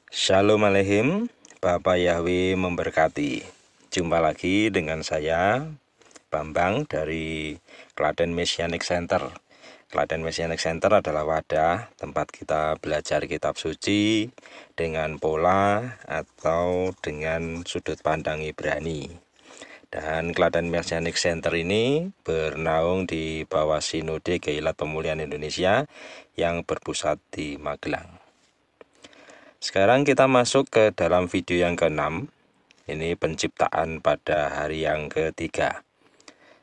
Shalom Aleihim, Bapak Yahweh memberkati. Jumpa lagi dengan saya, Bambang dari Klaten Messianic Center. Klaten Messianic Center adalah wadah tempat kita belajar kitab suci dengan pola atau dengan sudut pandang Ibrani. Dan Klaten Messianic Center ini bernaung di bawah Sinode Keilat Pemulihan Indonesia yang berpusat di Magelang. Sekarang kita masuk ke dalam video yang ke-6. Ini penciptaan pada hari yang ketiga.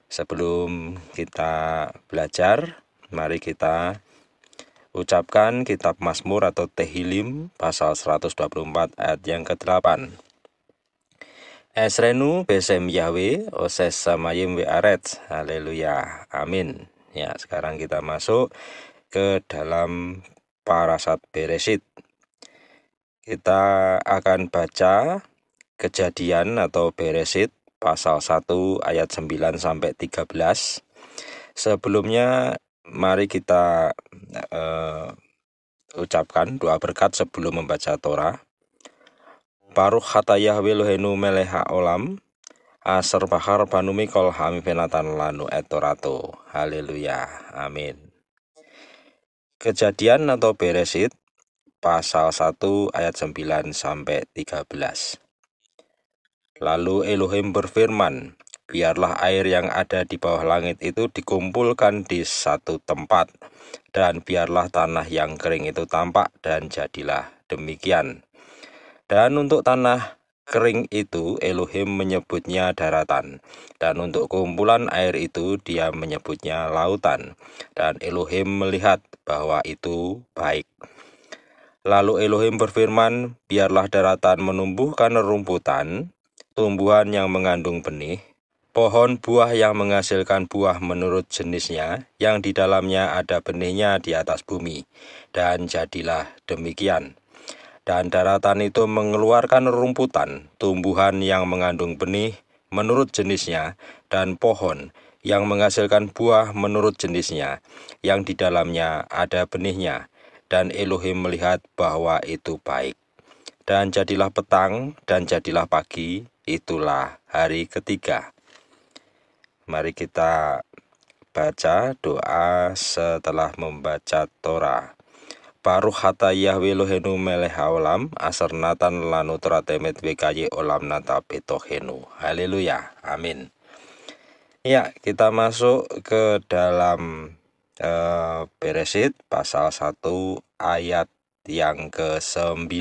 Sebelum kita belajar, mari kita ucapkan kitab Mazmur atau Tehillim pasal 124 ayat yang ke-8. Esrenu besem Yahweh oses samayim we'aretz. Haleluya. Amin. Ya, sekarang kita masuk ke dalam Parashat Bereshit. Kita akan baca Kejadian atau Bereshit pasal 1 ayat 9 sampai 13. Sebelumnya mari kita ucapkan doa berkat sebelum membaca Torah. Baruch hata Yahweh Elohenu melech haolam aser bahar banumi kol hamifenatan lanu etorato. Haleluya. Amin. Kejadian atau Bereshit pasal 1 ayat 9 sampai 13. Lalu Elohim berfirman, biarlah air yang ada di bawah langit itu dikumpulkan di satu tempat, dan biarlah tanah yang kering itu tampak, dan jadilah demikian. Dan untuk tanah kering itu Elohim menyebutnya daratan, dan untuk kumpulan air itu dia menyebutnya lautan. Dan Elohim melihat bahwa itu baik. Lalu Elohim berfirman, biarlah daratan menumbuhkan rumputan, tumbuhan yang mengandung benih, pohon buah yang menghasilkan buah menurut jenisnya, yang di dalamnya ada benihnya di atas bumi. Dan jadilah demikian. Dan daratan itu mengeluarkan rumputan, tumbuhan yang mengandung benih menurut jenisnya, dan pohon yang menghasilkan buah menurut jenisnya, yang di dalamnya ada benihnya. Dan Elohim melihat bahwa itu baik. Dan jadilah petang, dan jadilah pagi, itulah hari ketiga. Mari kita baca doa setelah membaca Torah. Baruch hata Yahweh Elohenu melech haolam aser natan lanu Torah temet wekaye olam nata petohenu. Haleluya. Amin. Ya, kita masuk ke dalam Bereshit pasal 1 ayat yang ke-9.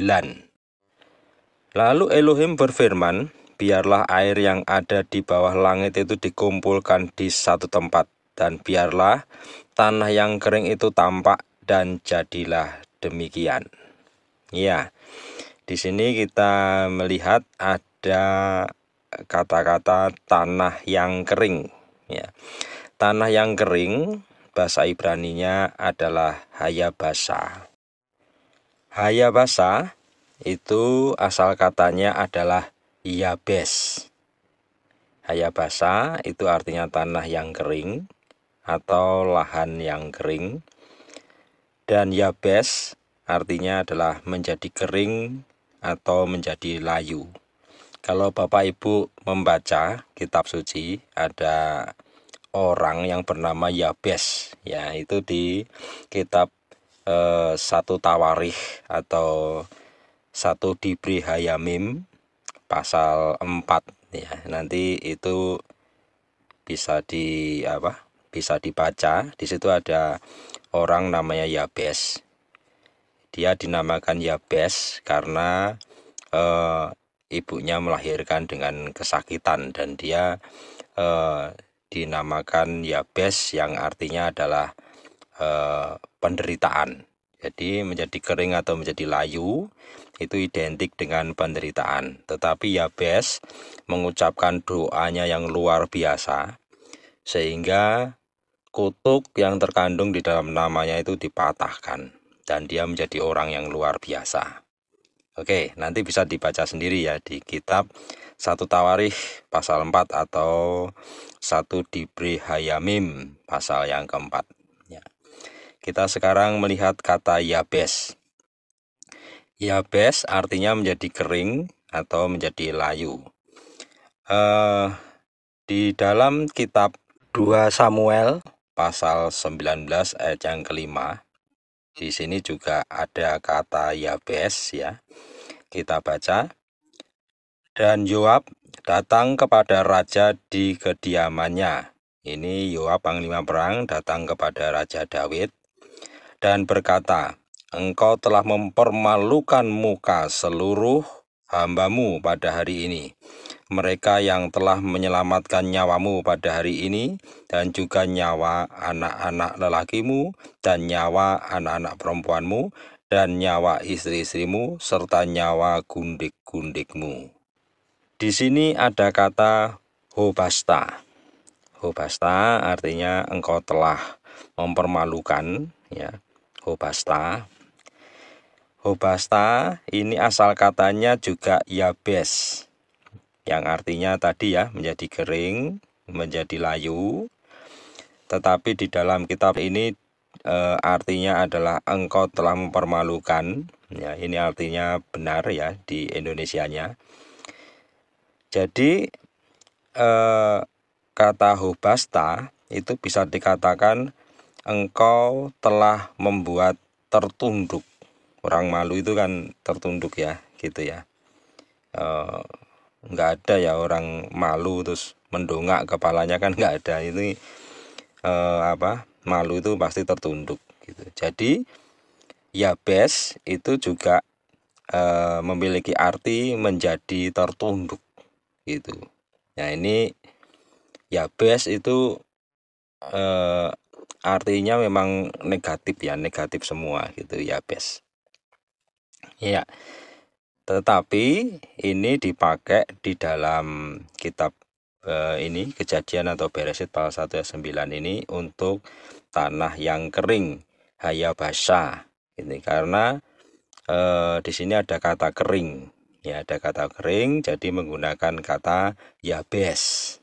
Lalu Elohim berfirman, biarlah air yang ada di bawah langit itu dikumpulkan di satu tempat, dan biarlah tanah yang kering itu tampak, dan jadilah demikian. Ya, di sini kita melihat ada kata-kata tanah yang kering. Ya, tanah yang kering bahasa Ibraninya adalah hayabasa. Hayabasa itu asal katanya adalah Yabes. Hayabasa itu artinya tanah yang kering atau lahan yang kering. Dan Yabes artinya adalah menjadi kering atau menjadi layu. Kalau Bapak Ibu membaca kitab suci, ada orang yang bernama Yabes, ya, itu di kitab 1 Tawarikh atau 1 Dibri Hayamim pasal 4, ya. Nanti itu bisa dibaca. Di situ ada orang namanya Yabes. Dia dinamakan Yabes karena ibunya melahirkan dengan kesakitan, dan dia dinamakan Yabes yang artinya adalah penderitaan. Jadi menjadi kering atau menjadi layu itu identik dengan penderitaan. Tetapi Yabes mengucapkan doanya yang luar biasa, sehingga kutuk yang terkandung di dalam namanya itu dipatahkan, dan dia menjadi orang yang luar biasa. Oke, nanti bisa dibaca sendiri ya di kitab 1 Tawarikh pasal 4 atau 1 Dibri Hayamim pasal yang keempat. Ya. Kita sekarang melihat kata Yabes. Yabes artinya menjadi kering atau menjadi layu. Di dalam kitab 2 Samuel pasal 19 ayat yang kelima, di sini juga ada kata Yabes ya. Kita baca, dan Yoab datang kepada raja di kediamannya. Ini Yoab panglima perang datang kepada Raja Daud dan berkata, engkau telah mempermalukan muka seluruh hambamu pada hari ini. Mereka yang telah menyelamatkan nyawamu pada hari ini, dan juga nyawa anak-anak lelakimu, dan nyawa anak-anak perempuanmu, dan nyawa istri-istrimu, serta nyawa gundik-gundikmu. Di sini ada kata hobasta. Hobasta artinya engkau telah mempermalukan, ya. Hobasta. Hobasta ini asal katanya juga Yabes, yang artinya tadi ya menjadi kering, menjadi layu. Tetapi di dalam kitab ini artinya adalah engkau telah mempermalukan. Ya, ini artinya benar ya di Indonesianya. Jadi kata hobasta itu bisa dikatakan engkau telah membuat tertunduk. Orang malu itu kan tertunduk ya, gitu ya. Nggak ada ya orang malu terus mendongak kepalanya, kan nggak ada. Ini malu itu pasti tertunduk gitu. Jadi Yabes itu juga memiliki arti menjadi tertunduk gitu. Nah ini Yabes itu artinya memang negatif ya, negatif semua gitu Yabes. Ya, tetapi ini dipakai di dalam kitab ini Kejadian atau Beresit pasal 1 ayat 9 ini untuk tanah yang kering, hayabasa. Ini karena di sini ada kata kering. Ya, ada kata kering, jadi menggunakan kata Yabes.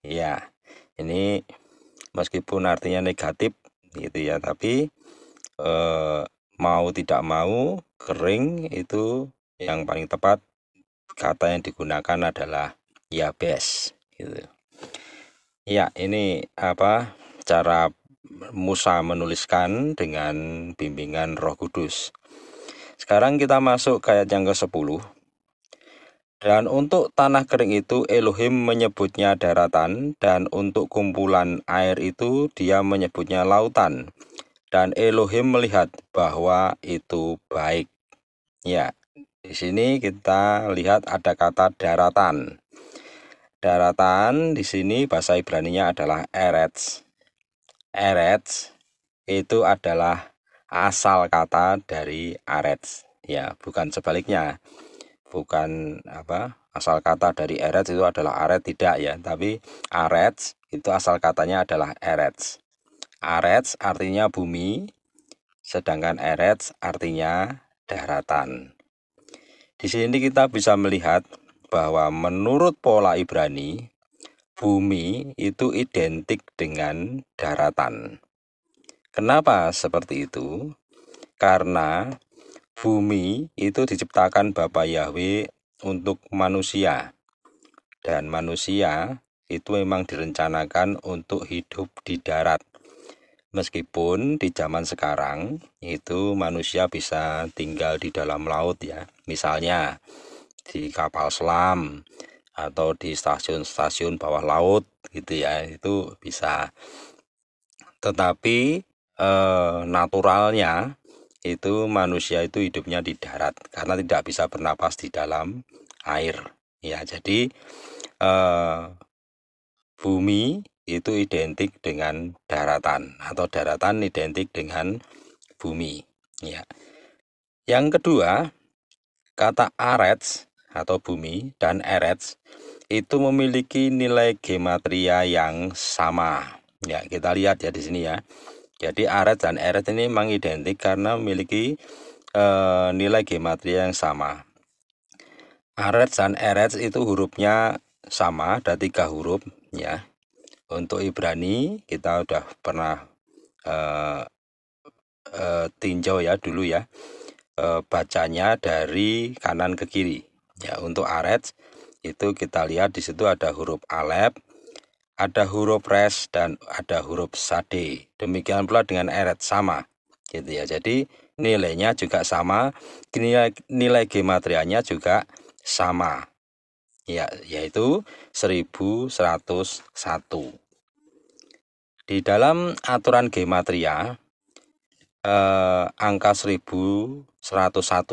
Ya, ini meskipun artinya negatif gitu ya, tapi mau tidak mau kering itu yang paling tepat, kata yang digunakan adalah Yabes gitu. Ya, ini cara Musa menuliskan dengan bimbingan Roh Kudus. Sekarang kita masuk ke ayat yang ke-10. Dan untuk tanah kering itu Elohim menyebutnya daratan, dan untuk kumpulan air itu dia menyebutnya lautan. Dan Elohim melihat bahwa itu baik. Ya, di sini kita lihat ada kata daratan. Daratan di sini bahasa Ibraninya adalah Eretz. Eretz itu adalah asal kata dari Aretz. Ya, bukan sebaliknya. Bukan asal kata dari Eretz itu adalah Aret, tidak ya, tapi Aretz itu asal katanya adalah Eretz. Aretz artinya bumi, sedangkan Eretz artinya daratan. Di sini kita bisa melihat bahwa menurut pola Ibrani, bumi itu identik dengan daratan. Kenapa seperti itu? Karena bumi itu diciptakan Bapa Yahweh untuk manusia, dan manusia itu memang direncanakan untuk hidup di darat. Meskipun di zaman sekarang itu manusia bisa tinggal di dalam laut ya, misalnya di kapal selam atau di stasiun-stasiun bawah laut gitu ya, itu bisa. Tetapi naturalnya itu manusia itu hidupnya di darat karena tidak bisa bernapas di dalam air ya. Jadi bumi itu identik dengan daratan atau daratan identik dengan bumi ya. Yang kedua, kata Aretz atau bumi dan Eretz itu memiliki nilai gematria yang sama ya. Kita lihat ya di sini ya. Jadi Aretz dan Eretz ini memang identik karena memiliki nilai gematria yang sama. Aretz dan Eretz itu hurufnya sama, ada 3 huruf ya. Untuk Ibrani kita udah pernah tinjau ya dulu ya. bacanya dari kanan ke kiri. Ya, untuk arets itu kita lihat di situ ada huruf alef, ada huruf res, dan ada huruf sade. Demikian pula dengan eret sama, gitu ya. Jadi nilainya juga sama, nilai gematrianya juga sama, ya, yaitu 1101. Di dalam aturan gematria, angka 1101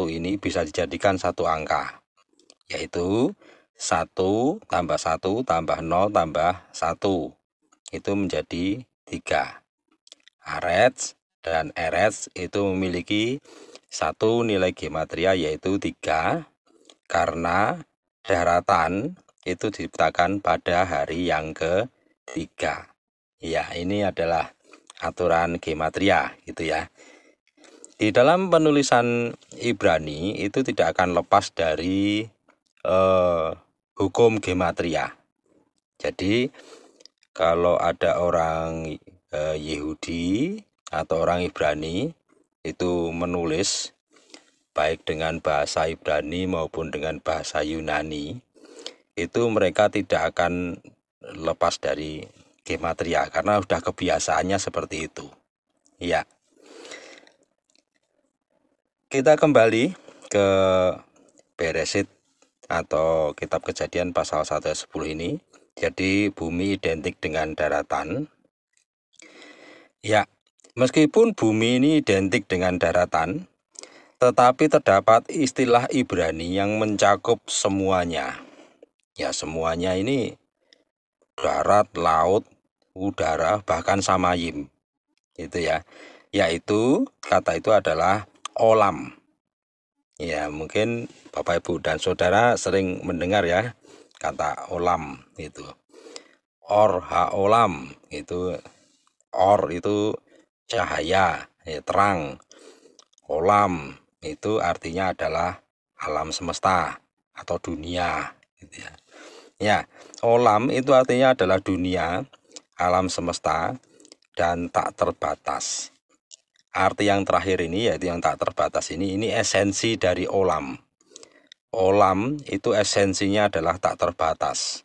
ini bisa dijadikan satu angka, yaitu 1 tambah 1 tambah 0 tambah 1 itu menjadi 3. Arets dan erets itu memiliki satu nilai gematria yaitu 3, karena daratan itu diciptakan pada hari yang ketiga. Ya, ini adalah aturan gematria gitu ya. Di dalam penulisan Ibrani itu tidak akan lepas dari hukum gematria. Jadi kalau ada orang Yahudi atau orang Ibrani itu menulis baik dengan bahasa Ibrani maupun dengan bahasa Yunani, itu mereka tidak akan lepas dari gematria karena sudah kebiasaannya seperti itu. Ya. Kita kembali ke Beresit atau kitab Kejadian pasal 1 ayat 10 ini. Jadi bumi identik dengan daratan. Ya, meskipun bumi ini identik dengan daratan, tetapi terdapat istilah Ibrani yang mencakup semuanya. Ya, semuanya ini darat, laut, udara, bahkan samayim. Itu ya. Yaitu kata itu adalah olam. Ya, mungkin Bapak Ibu dan Saudara sering mendengar ya kata olam itu. Or ha olam itu, or itu cahaya, ya, terang. Olam itu artinya adalah alam semesta atau dunia gitu ya. Ya, olam itu artinya adalah dunia, alam semesta, dan tak terbatas. Arti yang terakhir ini yaitu yang tak terbatas ini esensi dari olam. Olam itu esensinya adalah tak terbatas.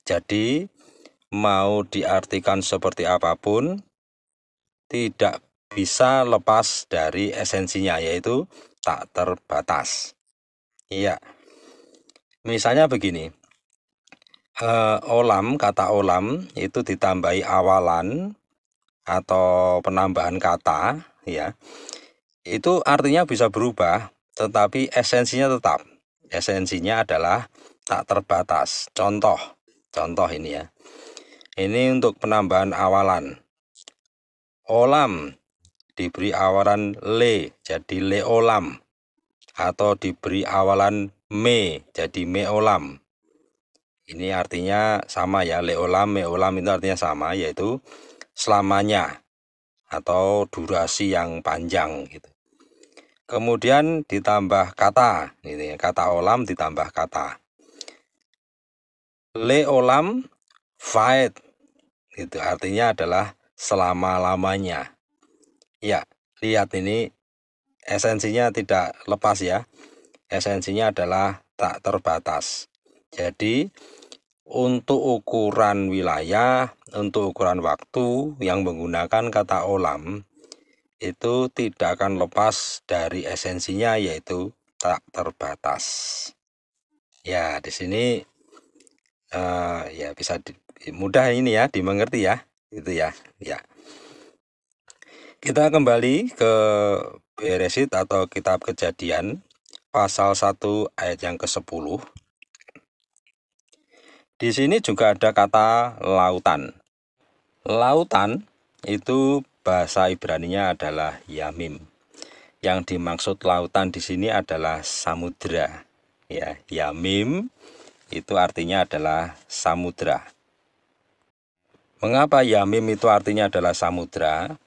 Jadi mau diartikan seperti apapun tidak bisa lepas dari esensinya yaitu tak terbatas. Iya. Misalnya begini. Kata olam itu ditambahi awalan atau penambahan kata, ya, itu artinya bisa berubah, tetapi esensinya tetap. Esensinya adalah tak terbatas. Contoh ini ya. Ini untuk penambahan awalan. Olam diberi awalan le, jadi le olam. Atau diberi awalan me, jadi me olam. Ini artinya sama ya, le olam, me olam itu artinya sama, yaitu selamanya atau durasi yang panjang gitu. Kemudian ditambah kata, ini kata olam ditambah kata. Le olam faed, itu artinya adalah selama-lamanya. Ya, lihat ini esensinya tidak lepas ya. Esensinya adalah tak terbatas. Jadi untuk ukuran wilayah, untuk ukuran waktu yang menggunakan kata olam itu tidak akan lepas dari esensinya yaitu tak terbatas. Ya, di sini ya bisa mudah ini ya dimengerti ya, itu ya. Ya. Kita kembali ke Beresit atau kitab Kejadian pasal 1 ayat yang ke-10. Di sini juga ada kata lautan. Lautan itu bahasa Ibraninya adalah yamim. Yang dimaksud lautan di sini adalah samudra. Ya, yamim itu artinya adalah samudra. Mengapa yamim itu artinya adalah samudra?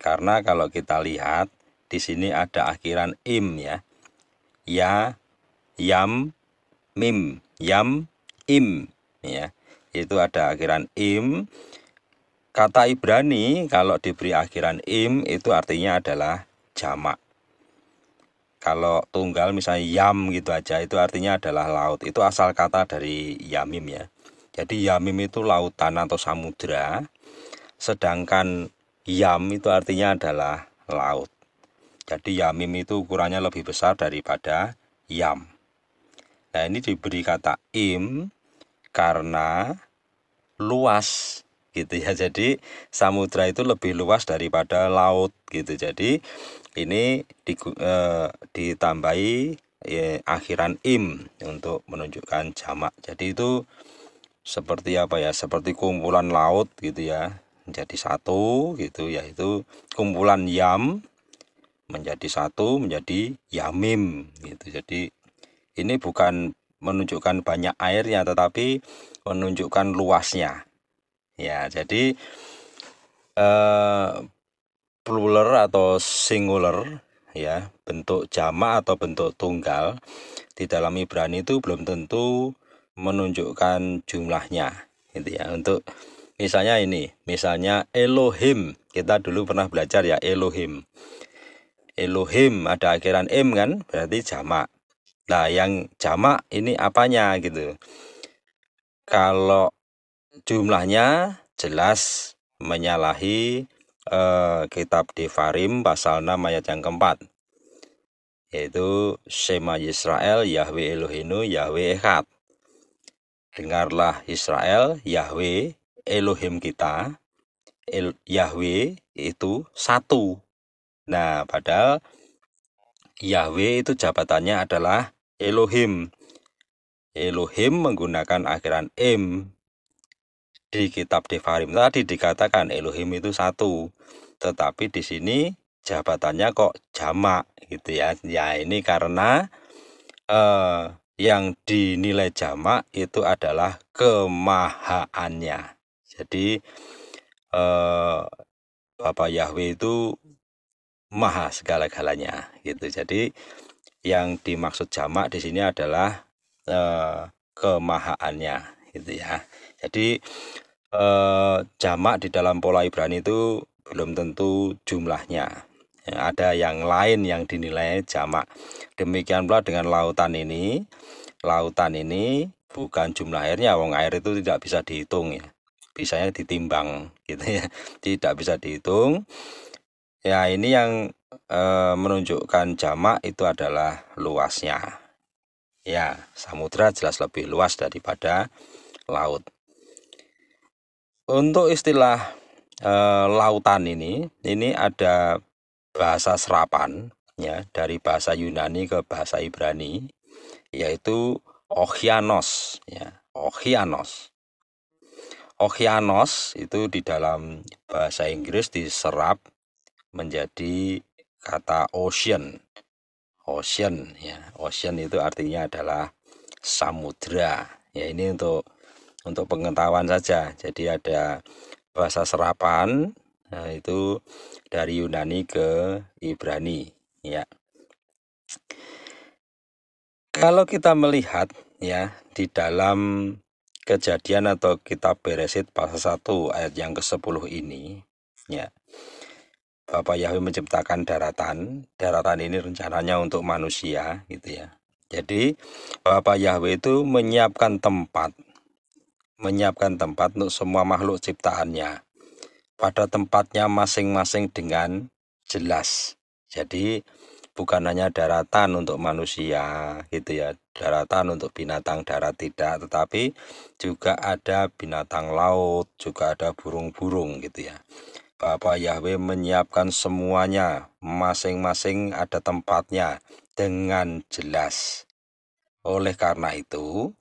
Karena kalau kita lihat di sini ada akhiran im ya. Ya, yam, mim, yam, im ya. Itu ada akhiran im. Kata Ibrani kalau diberi akhiran im itu artinya adalah jamak. Kalau tunggal misalnya yam gitu aja itu artinya adalah laut. Itu asal kata dari yamim ya. Jadi yamim itu lautan atau samudra, sedangkan yam itu artinya adalah laut. Jadi yamim itu ukurannya lebih besar daripada yam. Nah, ini diberi kata im karena luas gitu ya. Jadi samudra itu lebih luas daripada laut gitu. Jadi ini ditambahi akhiran im untuk menunjukkan jamak. Jadi itu seperti apa ya? Seperti kumpulan laut gitu ya. Menjadi satu gitu, yaitu kumpulan yam menjadi satu menjadi yamim gitu. Jadi ini bukan menunjukkan banyak airnya, tetapi menunjukkan luasnya. Ya, jadi plural atau singular ya, bentuk jamak atau bentuk tunggal di dalam Ibrani itu belum tentu menunjukkan jumlahnya gitu ya. Untuk misalnya ini, misalnya Elohim, kita dulu pernah belajar ya, Elohim. Elohim ada akhiran im kan, berarti jamak. Nah, yang jamak ini apanya gitu. Kalau jumlahnya jelas menyalahi kitab Devarim pasal 6 ayat yang keempat, yaitu Shema Yisrael Yahweh Elohenu Yahweh Echad. Dengarlah Israel, Yahweh Elohim kita, Yahweh itu satu. Nah, padahal Yahweh itu jabatannya adalah Elohim. Elohim menggunakan akhiran im. Di kitab Devarim tadi dikatakan Elohim itu satu, tetapi di sini jabatannya kok jamak gitu ya. Ya ini karena yang dinilai jamak itu adalah kemahaannya. Jadi Bapa Yahweh itu maha segala-galanya gitu. Jadi yang dimaksud jamak di sini adalah kemahaannya gitu ya. Jadi jamak di dalam pola Ibrani itu belum tentu jumlahnya. Ya, ada yang lain yang dinilai jamak. Demikian pula dengan lautan ini. Lautan ini bukan jumlah airnya, wong air itu tidak bisa dihitung ya. Bisanya ditimbang gitu ya. Tidak bisa dihitung. Ya, ini yang menunjukkan jamak itu adalah luasnya. Ya, samudra jelas lebih luas daripada laut. Untuk istilah lautan ini ada bahasa serapan ya, dari bahasa Yunani ke bahasa Ibrani, yaitu Okeanos ya, Okeanos. Okeanos itu di dalam bahasa Inggris diserap menjadi kata ocean. Ocean ya, ocean itu artinya adalah samudra. Ya, ini untuk pengetahuan saja. Jadi ada bahasa serapan, nah itu dari Yunani ke Ibrani ya. Kalau kita melihat ya di dalam Kejadian atau kitab Beresit pasal 1 ayat yang ke-10 ini ya, Bapa Yahweh menciptakan daratan. Daratan ini rencananya untuk manusia gitu ya. Jadi Bapa Yahweh itu menyiapkan tempat untuk semua makhluk ciptaannya pada tempatnya masing-masing dengan jelas. Jadi bukan hanya daratan untuk manusia gitu ya, daratan untuk binatang darat tidak, tetapi juga ada binatang laut, juga ada burung-burung gitu ya. Bapa Yahweh menyiapkan semuanya, masing-masing ada tempatnya dengan jelas. Oleh karena itu,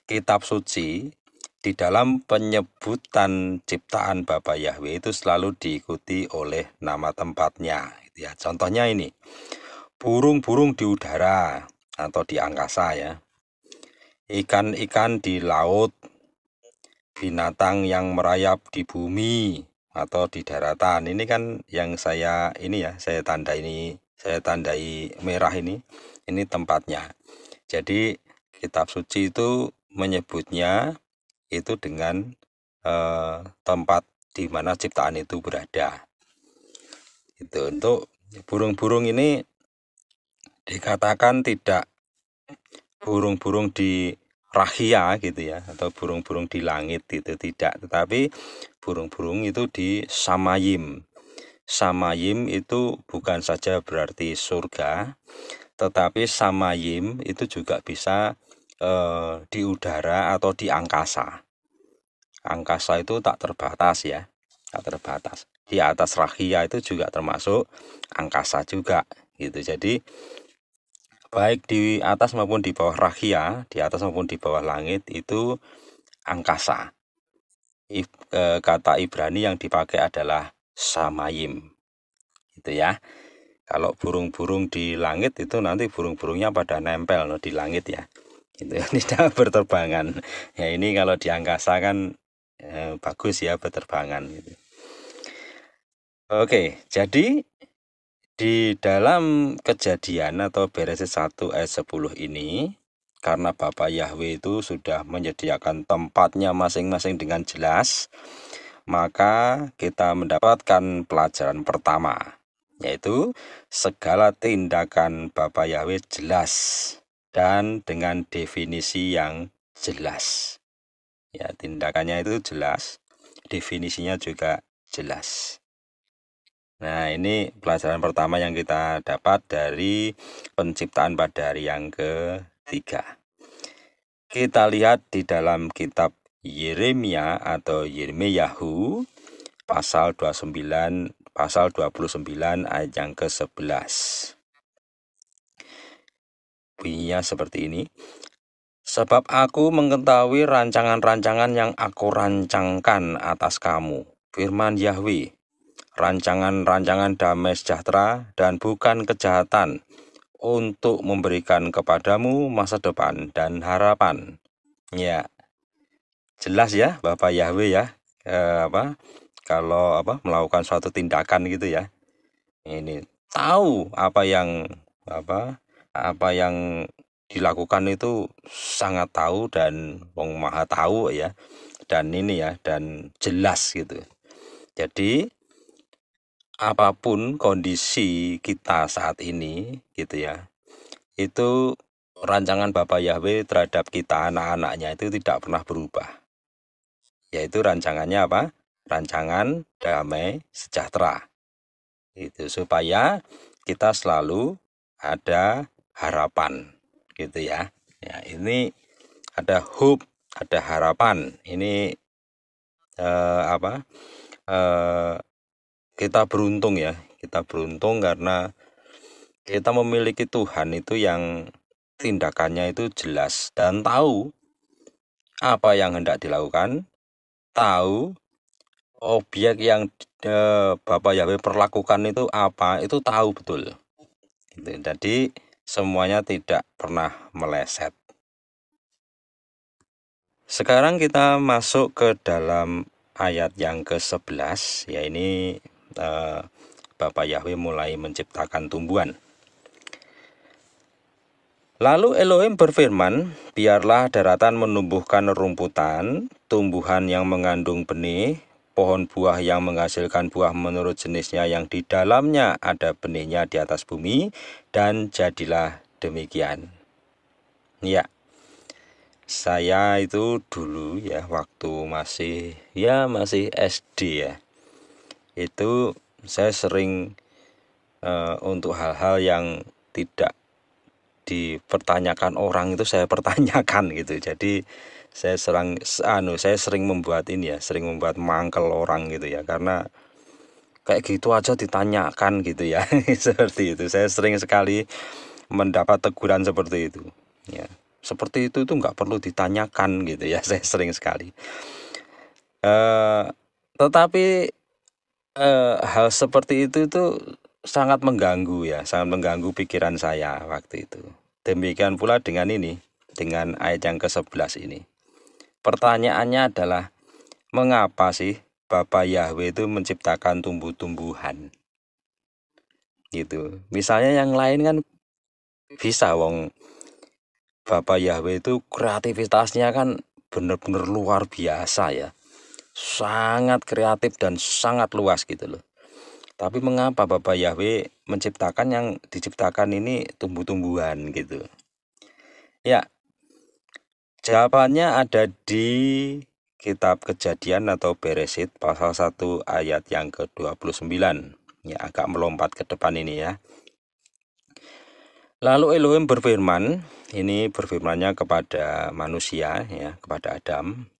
kitab suci di dalam penyebutan ciptaan Bapa Yahweh itu selalu diikuti oleh nama tempatnya. Ya, contohnya ini, burung-burung di udara atau di angkasa ya, ikan-ikan di laut, binatang yang merayap di bumi atau di daratan. Ini kan yang saya tandai merah ini tempatnya. Jadi kitab suci itu menyebutnya itu dengan tempat di mana ciptaan itu berada. Itu untuk burung-burung ini dikatakan tidak burung-burung di rahia gitu ya, atau burung-burung di langit itu tidak, tetapi burung-burung itu di samayim. Samayim itu bukan saja berarti surga, tetapi samayim itu juga bisa di udara atau di angkasa. Angkasa itu tak terbatas ya, tak terbatas. Di atas rahia itu juga termasuk angkasa juga gitu. Jadi baik di atas maupun di bawah rahia, di atas maupun di bawah langit itu angkasa. Kata Ibrani yang dipakai adalah samayim gitu ya. Kalau burung-burung di langit itu nanti burung-burungnya pada nempel loh di langit ya, itu tidak berterbangan ya. Ini kalau di angkasa kan bagus ya berterbangan gitu. Oke, jadi di dalam Kejadian atau Beresit 1 ayat 10 ini, karena Bapa Yahweh itu sudah menyediakan tempatnya masing-masing dengan jelas, maka kita mendapatkan pelajaran pertama, yaitu segala tindakan Bapa Yahweh jelas dan dengan definisi yang jelas. Ya, tindakannya itu jelas, definisinya juga jelas. Nah, ini pelajaran pertama yang kita dapat dari penciptaan pada hari yang ketiga. Kita lihat di dalam kitab Yeremia atau Yirmeyahu pasal 29 ayat yang ke-11. Bunyinya seperti ini. Sebab aku mengetahui rancangan-rancangan yang aku rancangkan atas kamu, firman Yahweh, rancangan-rancangan damai sejahtera dan bukan kejahatan, untuk memberikan kepadamu masa depan dan harapan. Ya, jelas ya Bapak Yahweh ya, kalau melakukan suatu tindakan gitu ya, ini tahu apa yang dilakukan itu sangat tahu, dan Wong Maha tahu ya, dan ini ya, dan jelas gitu. Jadi apapun kondisi kita saat ini gitu ya, itu rancangan Bapak Yahweh terhadap kita anak-anaknya itu tidak pernah berubah. Yaitu rancangannya apa? Rancangan damai sejahtera. Itu supaya kita selalu ada harapan gitu ya. Ya, ini ada hope, ada harapan. Ini kita beruntung ya. Kita beruntung karena kita memiliki Tuhan itu yang tindakannya itu jelas dan tahu apa yang hendak dilakukan, tahu objek yang Bapak Yahweh perlakukan itu apa, itu tahu betul. Jadi semuanya tidak pernah meleset. Sekarang kita masuk ke dalam ayat yang ke-11, ya ini Bapak Yahweh mulai menciptakan tumbuhan. Lalu Elohim berfirman, biarlah daratan menumbuhkan rumputan, tumbuhan yang mengandung benih, pohon buah yang menghasilkan buah menurut jenisnya yang di dalamnya ada benihnya di atas bumi, dan jadilah demikian. Ya, saya itu dulu ya waktu masih SD ya, itu saya sering untuk hal-hal yang tidak dipertanyakan orang itu saya pertanyakan gitu. Jadi saya sering membuat sering membuat mangkel orang gitu ya, karena kayak gitu aja ditanyakan gitu ya. Seperti itu. Saya sering sekali mendapat teguran seperti itu. Ya, seperti itu nggak perlu ditanyakan gitu ya. Saya sering sekali. Tetapi hal seperti itu sangat mengganggu ya, sangat mengganggu pikiran saya waktu itu. Demikian pula dengan dengan ayat yang ke-11 ini. Pertanyaannya adalah, mengapa sih Bapak Yahweh itu menciptakan tumbuh-tumbuhan? Gitu. Misalnya yang lain kan bisa, wong Bapak Yahweh itu kreativitasnya kan benar-benar luar biasa ya. Sangat kreatif dan sangat luas gitu loh. Tapi mengapa Bapak Yahweh menciptakan yang diciptakan ini tumbuh-tumbuhan gitu? Ya, jawabannya ada di kitab Kejadian atau Beresit pasal 1 ayat yang ke-29. Ya, agak melompat ke depan ini ya. Lalu Elohim berfirman, ini berfirmannya kepada manusia ya, kepada Adam.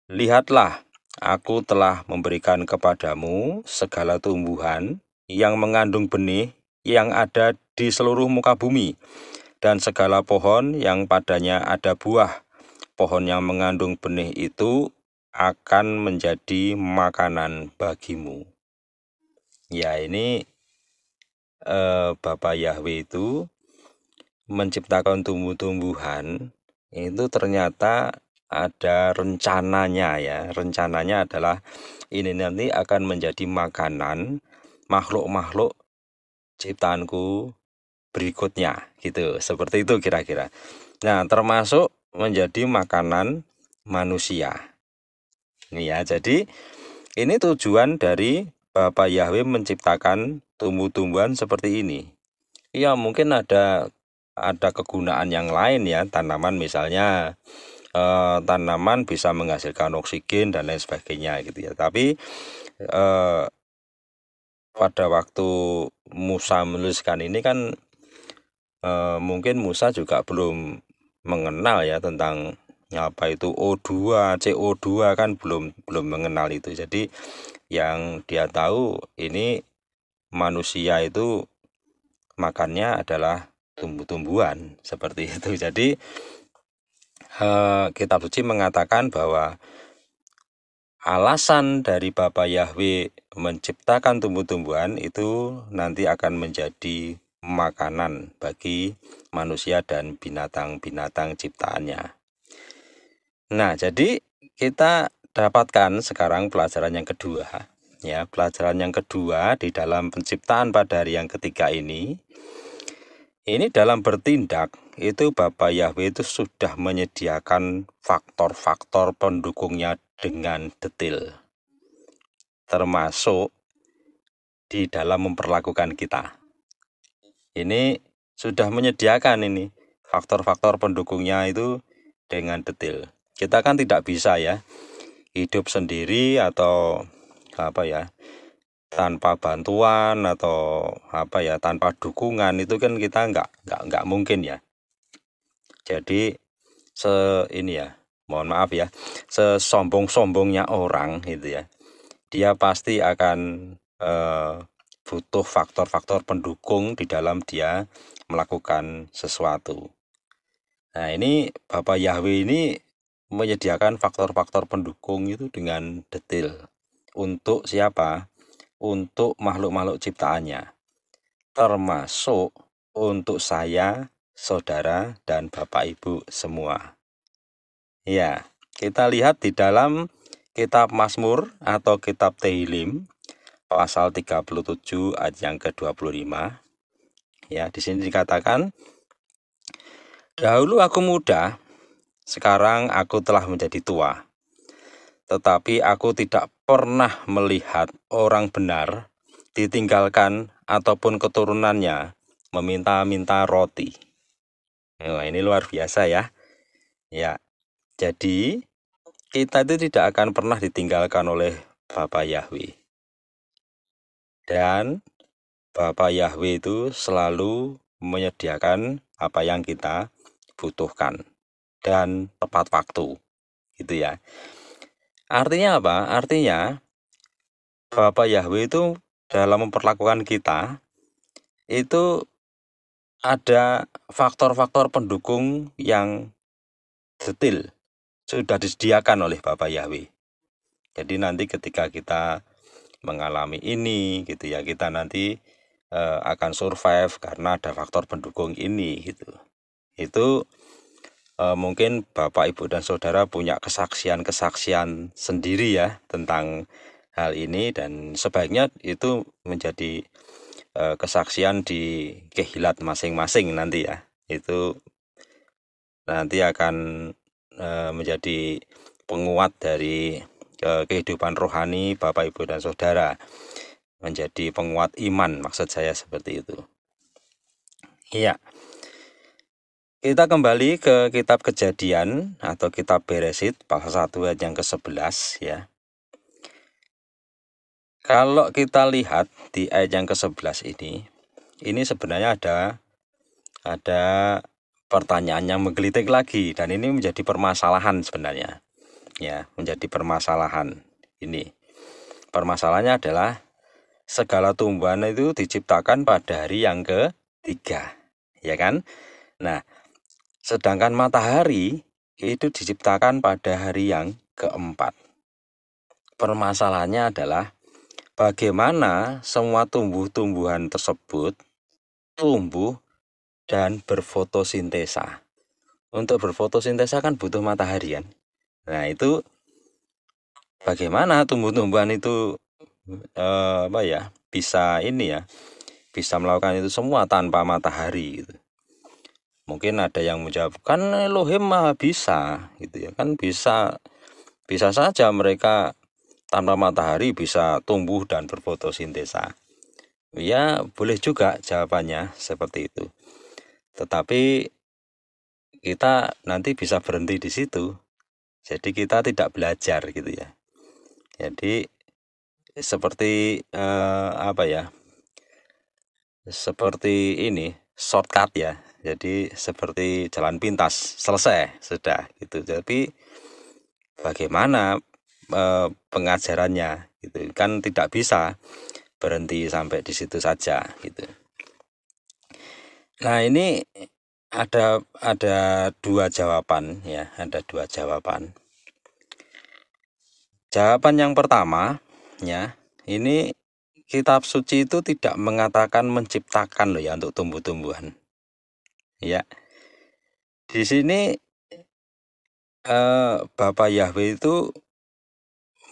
Lihatlah, aku telah memberikan kepadamu segala tumbuhan yang mengandung benih yang ada di seluruh muka bumi, dan segala pohon yang padanya ada buah. Pohon yang mengandung benih itu akan menjadi makanan bagimu. Ya, ini Bapak Yahweh itu menciptakan tumbuh-tumbuhan itu ternyata ada rencananya ya. Rencananya adalah ini nanti akan menjadi makanan makhluk-makhluk ciptaanku berikutnya gitu. Seperti itu kira-kira. Nah, termasuk menjadi makanan manusia. Ini ya, jadi ini tujuan dari Bapak Yahweh menciptakan tumbuh-tumbuhan seperti ini. Ya, mungkin ada kegunaan yang lain ya, tanaman misalnya tanaman bisa menghasilkan oksigen dan lain sebagainya gitu ya. Tapi pada waktu Musa menuliskan ini kan mungkin Musa juga belum mengenal ya tentang apa itu O2, CO2 kan belum mengenal itu. Jadi yang dia tahu ini manusia itu makannya adalah tumbuh-tumbuhan seperti itu. Jadi kitab suci mengatakan bahwa alasan dari Bapa Yahweh menciptakan tumbuh-tumbuhan itu nanti akan menjadi makanan bagi manusia dan binatang-binatang ciptaannya. Nah, jadi kita dapatkan sekarang pelajaran yang kedua. Ya, pelajaran yang kedua di dalam penciptaan pada hari yang ketiga ini dalam bertindak itu Bapak Yahweh itu sudah menyediakan faktor-faktor pendukungnya dengan detail, termasuk di dalam memperlakukan kita. Ini sudah menyediakan ini faktor-faktor pendukungnya itu dengan detail. Kita kan tidak bisa ya hidup sendiri atau apa ya tanpa bantuan atau apa ya tanpa dukungan, itu kan kita nggak mungkin ya. Jadi ini ya, mohon maaf ya, sesombong-sombongnya orang gitu ya, dia pasti akan butuh faktor-faktor pendukung di dalam dia melakukan sesuatu. Nah, ini Bapak Yahweh ini menyediakan faktor-faktor pendukung itu dengan detail. Untuk siapa? Untuk makhluk-makhluk ciptaannya, termasuk untuk saya, saudara, dan Bapak Ibu semua. Ya, kita lihat di dalam kitab Mazmur atau kitab Tehillim pasal 37 ayat yang ke-25. Ya, di sini dikatakan, dahulu aku muda, sekarang aku telah menjadi tua. Tetapi aku tidak pernah melihat orang benar ditinggalkan ataupun keturunannya meminta-minta roti. Nah, ini luar biasa ya. Ya, jadi kita itu tidak akan pernah ditinggalkan oleh Bapa Yahweh. Dan Bapa Yahweh itu selalu menyediakan apa yang kita butuhkan dan tepat waktu. Gitu ya. Artinya apa? Artinya Bapa Yahweh itu dalam memperlakukan kita itu ada faktor-faktor pendukung yang detail sudah disediakan oleh Bapa Yahweh. Jadi nanti ketika kita mengalami ini gitu ya, kita nanti akan survive karena ada faktor pendukung ini gitu. Itu mungkin Bapak, Ibu, dan Saudara punya kesaksian-kesaksian sendiri ya tentang hal ini, dan sebaiknya itu menjadi kesaksian di kehilat masing-masing nanti ya. Itu nanti akan menjadi penguat dari kehidupan rohani Bapak, Ibu, dan Saudara. menjadi penguat iman, maksud saya seperti itu. Iya. Kita kembali ke kitab Kejadian atau kitab Beresit pasal 1 ayat yang ke-11 ya. Kalau kita lihat di ayat yang ke-11 ini sebenarnya ada pertanyaan yang menggelitik lagi, dan ini menjadi permasalahan sebenarnya. Ya, menjadi permasalahan. Ini. Permasalahannya adalah segala tumbuhan itu diciptakan pada hari yang ketiga. Ya kan? Nah, sedangkan matahari itu diciptakan pada hari yang keempat. Permasalahannya adalah bagaimana semua tumbuh-tumbuhan tersebut tumbuh dan berfotosintesa. Untuk berfotosintesa kan butuh matahari kan. Nah, itu bagaimana tumbuh-tumbuhan itu bisa melakukan itu semua tanpa matahari gitu. Mungkin ada yang menjawab, kan Elohim Maha bisa gitu ya, kan bisa saja mereka tanpa matahari bisa tumbuh dan berfotosintesa. Ya, boleh juga jawabannya seperti itu. Tetapi kita nanti bisa berhenti di situ. Jadi kita tidak belajar gitu ya. Jadi seperti seperti ini shortcut ya. Jadi seperti jalan pintas, selesai sudah gitu. Tapi bagaimana pengajarannya gitu kan, tidak bisa berhenti sampai di situ saja gitu. Nah, ini ada dua jawaban ya, ada dua jawaban. Jawaban yang pertama ya, ini kitab suci itu tidak mengatakan menciptakan loh ya untuk tumbuh-tumbuhan. Ya. Di sini Bapak Yahweh itu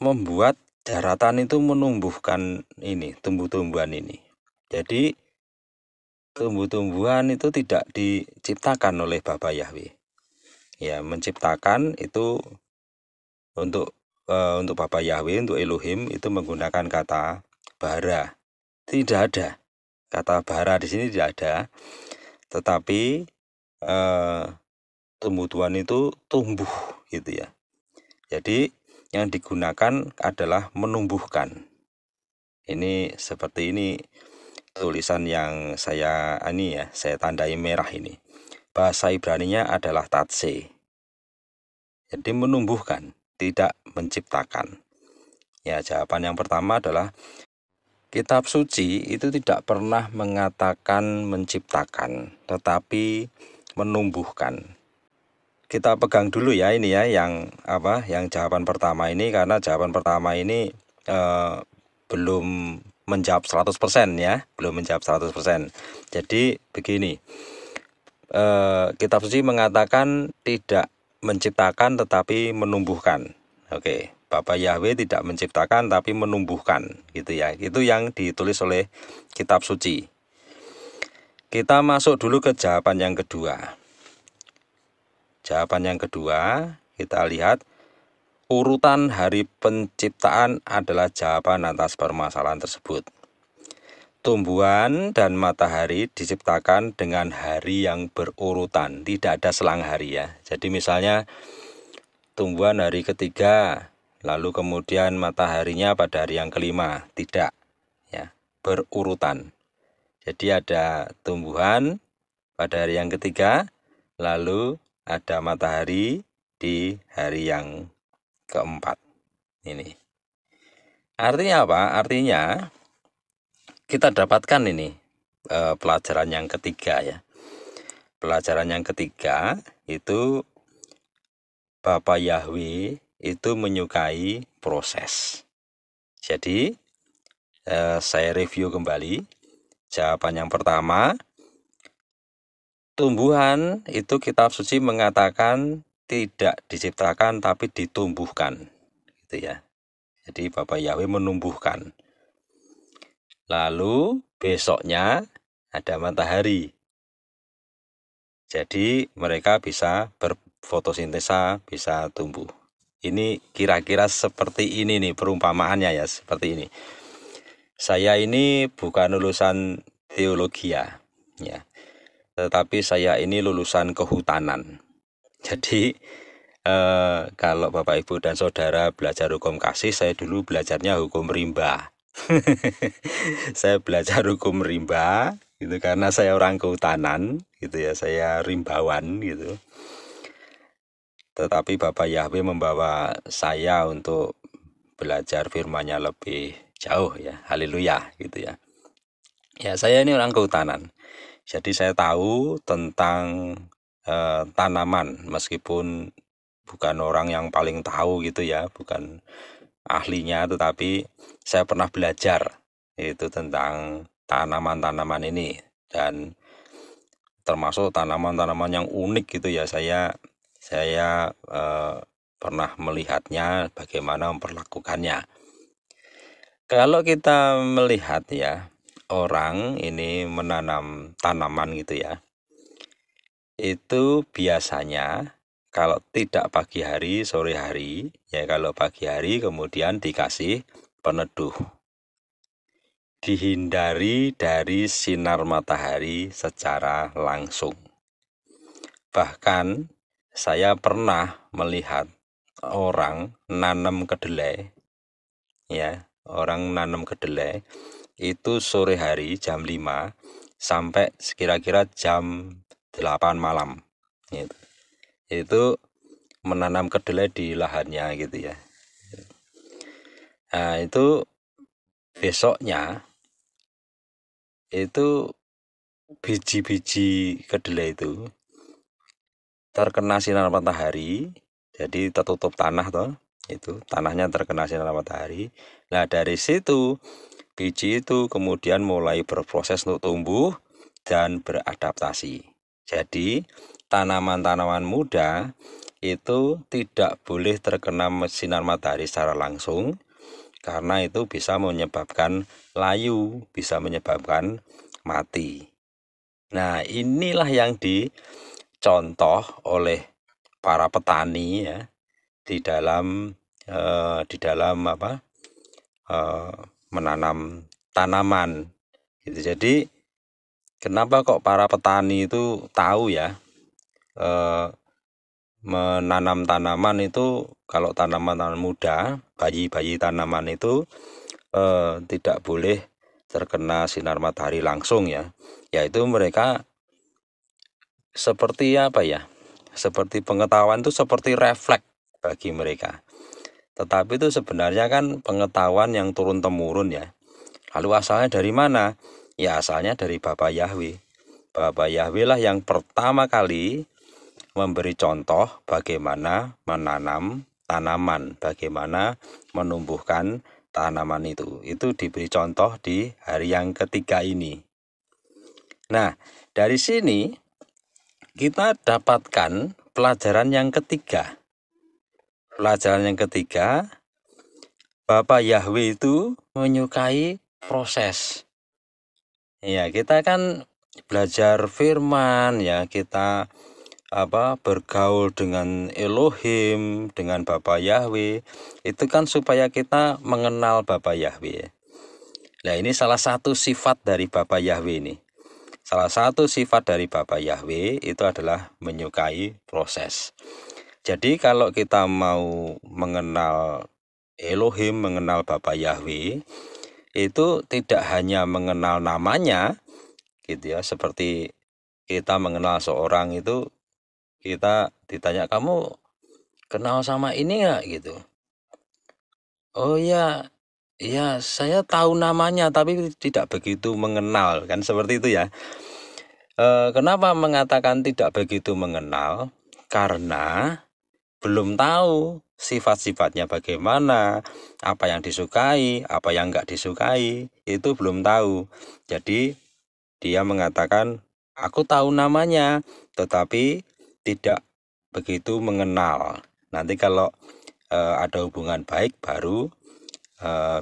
membuat daratan itu menumbuhkan ini, tumbuh-tumbuhan ini. Jadi tumbuh-tumbuhan itu tidak diciptakan oleh Bapak Yahweh. Ya, menciptakan itu untuk Bapak Yahweh, untuk Elohim itu menggunakan kata bara. Tidak ada kata bara di sini, tidak ada. Tetapi tumbuh-tumbuhan itu tumbuh gitu ya. Jadi yang digunakan adalah menumbuhkan. Ini seperti ini tulisan yang saya tandai merah ini. Bahasa Ibraninya adalah tatse. Jadi menumbuhkan, tidak menciptakan. Ya, jawaban yang pertama adalah kitab suci itu tidak pernah mengatakan menciptakan, tetapi menumbuhkan. Kita pegang dulu ya ini ya, yang jawaban pertama ini, karena jawaban pertama ini belum menjawab 100% ya, belum menjawab 100%. Jadi begini, kitab suci mengatakan tidak menciptakan tetapi menumbuhkan. Oke, Bapak Yahweh tidak menciptakan tapi menumbuhkan gitu ya. Itu yang ditulis oleh kitab suci. Kita masuk dulu ke jawaban yang kedua. Jawaban yang kedua, kita lihat urutan hari penciptaan adalah jawaban atas permasalahan tersebut. Tumbuhan dan matahari diciptakan dengan hari yang berurutan, tidak ada selang hari ya. Jadi misalnya tumbuhan hari ketiga, lalu kemudian mataharinya pada hari yang kelima, tidak ya, berurutan. Jadi ada tumbuhan pada hari yang ketiga, lalu ada matahari di hari yang keempat. Ini artinya apa? Artinya kita dapatkan ini pelajaran yang ketiga ya. Pelajaran yang ketiga itu Bapak Yahweh itu menyukai proses. Jadi saya review kembali. Jawaban yang pertama, tumbuhan itu kitab suci mengatakan tidak diciptakan tapi ditumbuhkan, gitu ya. Jadi Bapak Yahweh menumbuhkan. Lalu besoknya ada matahari. Jadi mereka bisa berfotosintesa, bisa tumbuh. Ini kira-kira seperti ini nih perumpamaannya ya, seperti ini. Saya ini bukan lulusan teologi ya, tetapi saya ini lulusan kehutanan. Jadi kalau Bapak Ibu dan Saudara belajar hukum kasih, saya dulu belajarnya hukum rimba. Saya belajar hukum rimba gitu karena saya orang kehutanan gitu ya, saya rimbawan gitu. Tetapi Bapak Yahweh membawa saya untuk belajar firman-Nya lebih jauh ya. Haleluya gitu ya. Ya, saya ini orang kehutanan. Jadi saya tahu tentang tanaman meskipun bukan orang yang paling tahu gitu ya, bukan ahlinya, tetapi saya pernah belajar itu tentang tanaman-tanaman ini, dan termasuk tanaman-tanaman yang unik gitu ya. Saya pernah melihatnya, bagaimana memperlakukannya. Kalau kita melihat ya, orang ini menanam tanaman gitu ya, itu biasanya kalau tidak pagi hari, sore hari, ya kalau pagi hari kemudian dikasih peneduh. Dihindari dari sinar matahari secara langsung. Bahkan saya pernah melihat orang nanam kedelai, ya, orang nanam kedelai itu sore hari jam 5 sampai kira-kira jam 8 malam. Itu menanam kedelai di lahannya gitu ya. Nah, itu besoknya itu biji-biji kedelai itu terkena sinar matahari, jadi tertutup tanah toh, itu tanahnya terkena sinar matahari. Nah, dari situ biji itu kemudian mulai berproses untuk tumbuh dan beradaptasi. Jadi tanaman-tanaman muda itu tidak boleh terkena sinar matahari secara langsung, karena itu bisa menyebabkan layu, bisa menyebabkan mati. Nah, inilah yang dicontoh oleh para petani ya di dalam menanam tanaman gitu. Jadi kenapa kok para petani itu tahu ya menanam tanaman itu, kalau tanaman-tanaman muda, bayi-bayi tanaman itu tidak boleh terkena sinar matahari langsung ya. Yaitu mereka seperti apa ya? Seperti pengetahuan itu seperti refleks bagi mereka. Tetapi itu sebenarnya kan pengetahuan yang turun-temurun ya. Lalu asalnya dari mana? Ya asalnya dari Bapak Yahweh. Bapak Yahweh lah yang pertama kali memberi contoh bagaimana menanam tanaman, bagaimana menumbuhkan tanaman itu. Itu diberi contoh di hari yang ketiga ini. Nah, dari sini kita dapatkan pelajaran yang ketiga. Pelajaran yang ketiga, Bapak Yahweh itu menyukai proses. Ya, kita kan belajar firman ya, kita bergaul dengan Elohim, dengan Bapak Yahweh, itu kan supaya kita mengenal Bapak Yahweh. Nah, ini salah satu sifat dari Bapak Yahweh ini. Salah satu sifat dari Bapak Yahweh itu adalah menyukai proses. Jadi kalau kita mau mengenal Elohim, mengenal Bapak Yahweh, itu tidak hanya mengenal namanya gitu ya, seperti kita mengenal seorang itu, kita ditanya, kamu kenal sama ini nggak gitu? Oh ya, ya saya tahu namanya tapi tidak begitu mengenal, kan seperti itu ya. Kenapa mengatakan tidak begitu mengenal? Karena belum tahu sifat-sifatnya bagaimana, apa yang disukai, apa yang nggak disukai, itu belum tahu. Jadi dia mengatakan, aku tahu namanya, tetapi tidak begitu mengenal. Nanti kalau ada hubungan baik baru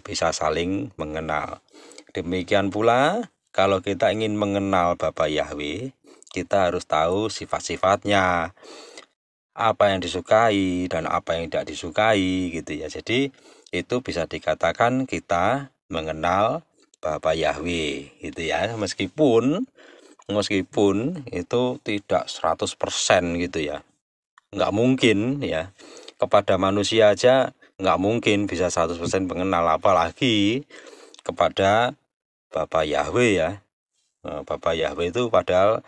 bisa saling mengenal. Demikian pula kalau kita ingin mengenal Bapak Yahweh, kita harus tahu sifat-sifatnya, apa yang disukai dan apa yang tidak disukai gitu ya. Jadi itu bisa dikatakan kita mengenal Bapa Yahweh gitu ya. Meskipun itu tidak 100% gitu ya. Nggak mungkin ya. Kepada manusia aja nggak mungkin bisa 100% mengenal, apalagi kepada Bapa Yahweh ya. Bapa Yahweh itu padahal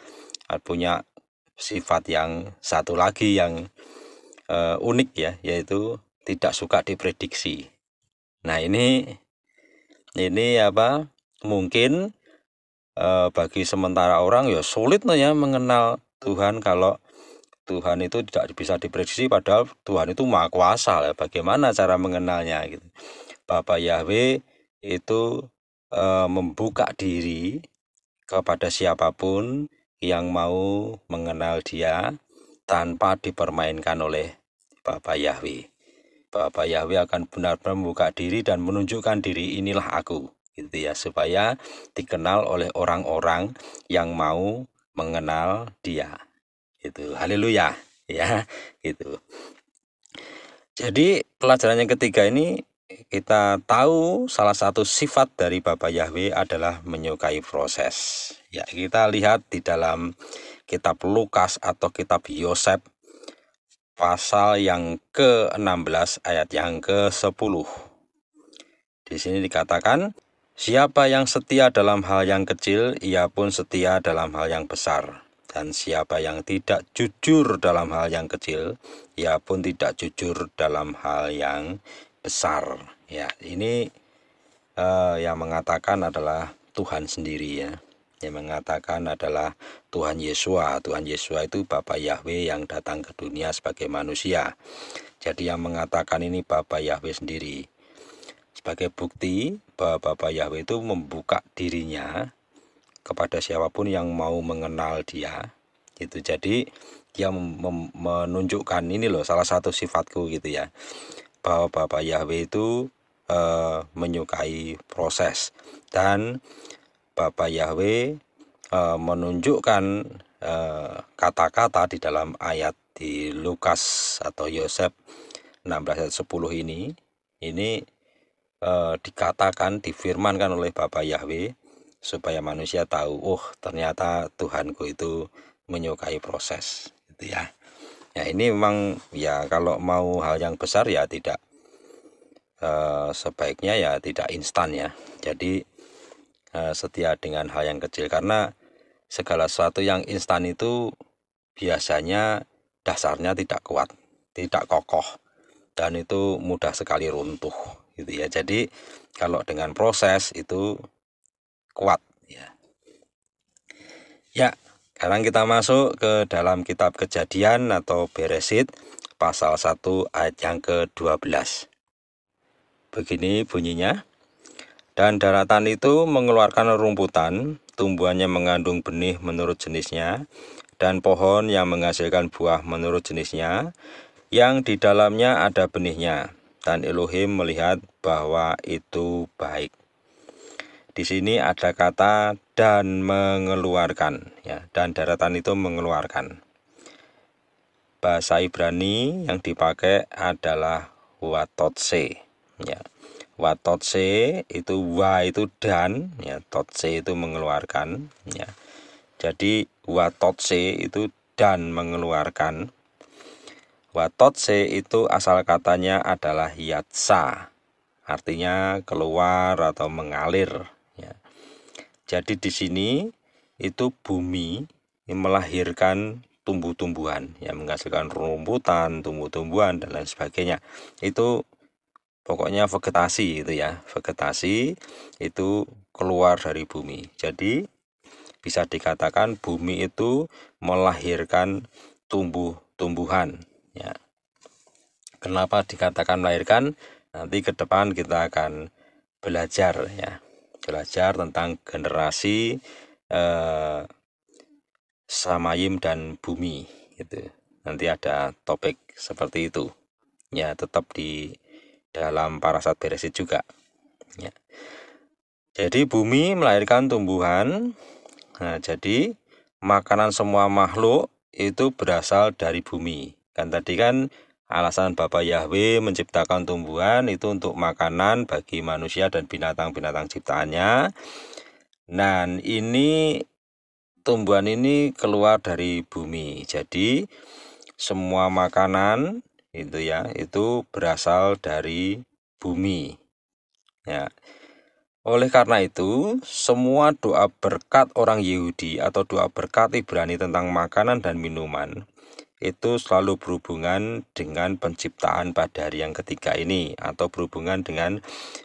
punya sifat yang satu lagi yang unik ya, yaitu tidak suka diprediksi. Nah ini apa, mungkin bagi sementara orang ya sulit ya mengenal Tuhan kalau Tuhan itu tidak bisa diprediksi, padahal Tuhan itu maha kuasa ya. Bagaimana cara mengenalnya gitu. Bapa Yahweh itu membuka diri kepada siapapun yang mau mengenal Dia tanpa dipermainkan oleh Bapa Yahweh. Bapa Yahweh akan benar-benar membuka diri dan menunjukkan diri, inilah aku gitu ya, supaya dikenal oleh orang-orang yang mau mengenal Dia. Itu haleluya ya gitu. Jadi pelajaran yang ketiga ini kita tahu salah satu sifat dari Bapa Yahweh adalah menyukai proses. Ya, kita lihat di dalam kitab Lukas atau kitab Yosef pasal yang ke-16 ayat yang ke-10. Di sini dikatakan, siapa yang setia dalam hal yang kecil, ia pun setia dalam hal yang besar. Dan siapa yang tidak jujur dalam hal yang kecil, ia pun tidak jujur dalam hal yang besar. Ya, ini yang mengatakan adalah Tuhan sendiri ya. Yang mengatakan adalah Tuhan Yesua. Tuhan Yesua itu Bapa Yahweh yang datang ke dunia sebagai manusia. Jadi yang mengatakan ini Bapa Yahweh sendiri. Sebagai bukti bahwa Bapa Yahweh itu membuka dirinya kepada siapapun yang mau mengenal Dia. Itu jadi Dia menunjukkan ini loh salah satu sifatku gitu ya. Bahwa Bapa Yahweh itu menyukai proses, dan Bapa Yahweh menunjukkan kata-kata di dalam ayat di Lukas atau Yosef 16 ayat 10 ini dikatakan, difirmankan oleh Bapa Yahweh supaya manusia tahu, oh ternyata Tuhanku itu menyukai proses gitu ya. Ya ini memang ya kalau mau hal yang besar ya tidak sebaiknya ya tidak instan ya. Jadi setia dengan hal yang kecil, karena segala sesuatu yang instan itu biasanya dasarnya tidak kuat, tidak kokoh, dan itu mudah sekali runtuh gitu ya. Jadi kalau dengan proses itu kuat ya. Ya, sekarang kita masuk ke dalam kitab Kejadian atau Beresit pasal 1 ayat yang ke-12. Begini bunyinya, dan daratan itu mengeluarkan rumputan, tumbuhannya mengandung benih menurut jenisnya, dan pohon yang menghasilkan buah menurut jenisnya, yang di dalamnya ada benihnya. Dan Elohim melihat bahwa itu baik. Di sini ada kata dan mengeluarkan ya, dan daratan itu mengeluarkan. Bahasa Ibrani yang dipakai adalah watotse ya. Watotse itu wa itu dan ya, totse itu mengeluarkan ya. Jadi watotse itu dan mengeluarkan. Watotse itu asal katanya adalah yatsa, artinya keluar atau mengalir ya. Jadi di sini itu bumi melahirkan tumbuh-tumbuhan yang menghasilkan rumputan, tumbuh-tumbuhan dan lain sebagainya. Itu pokoknya vegetasi itu ya. Vegetasi itu keluar dari bumi. Jadi bisa dikatakan bumi itu melahirkan tumbuh-tumbuhan ya. Kenapa dikatakan melahirkan? Nanti ke depan kita akan belajar ya. Belajar tentang generasi Samayim dan bumi gitu. Nanti ada topik seperti itu. Ya, tetap di dalam Parasat Beresit juga ya. Jadi bumi melahirkan tumbuhan. Nah, jadi makanan semua makhluk itu berasal dari bumi. Kan tadi kan alasan Bapa Yahweh menciptakan tumbuhan itu untuk makanan bagi manusia dan binatang-binatang ciptaannya. Nah, ini tumbuhan ini keluar dari bumi. Jadi semua makanan itu ya, itu berasal dari bumi. Ya. Oleh karena itu, semua doa berkat orang Yahudi atau doa berkat Ibrani tentang makanan dan minuman itu selalu berhubungan dengan penciptaan pada hari yang ketiga ini, atau berhubungan dengan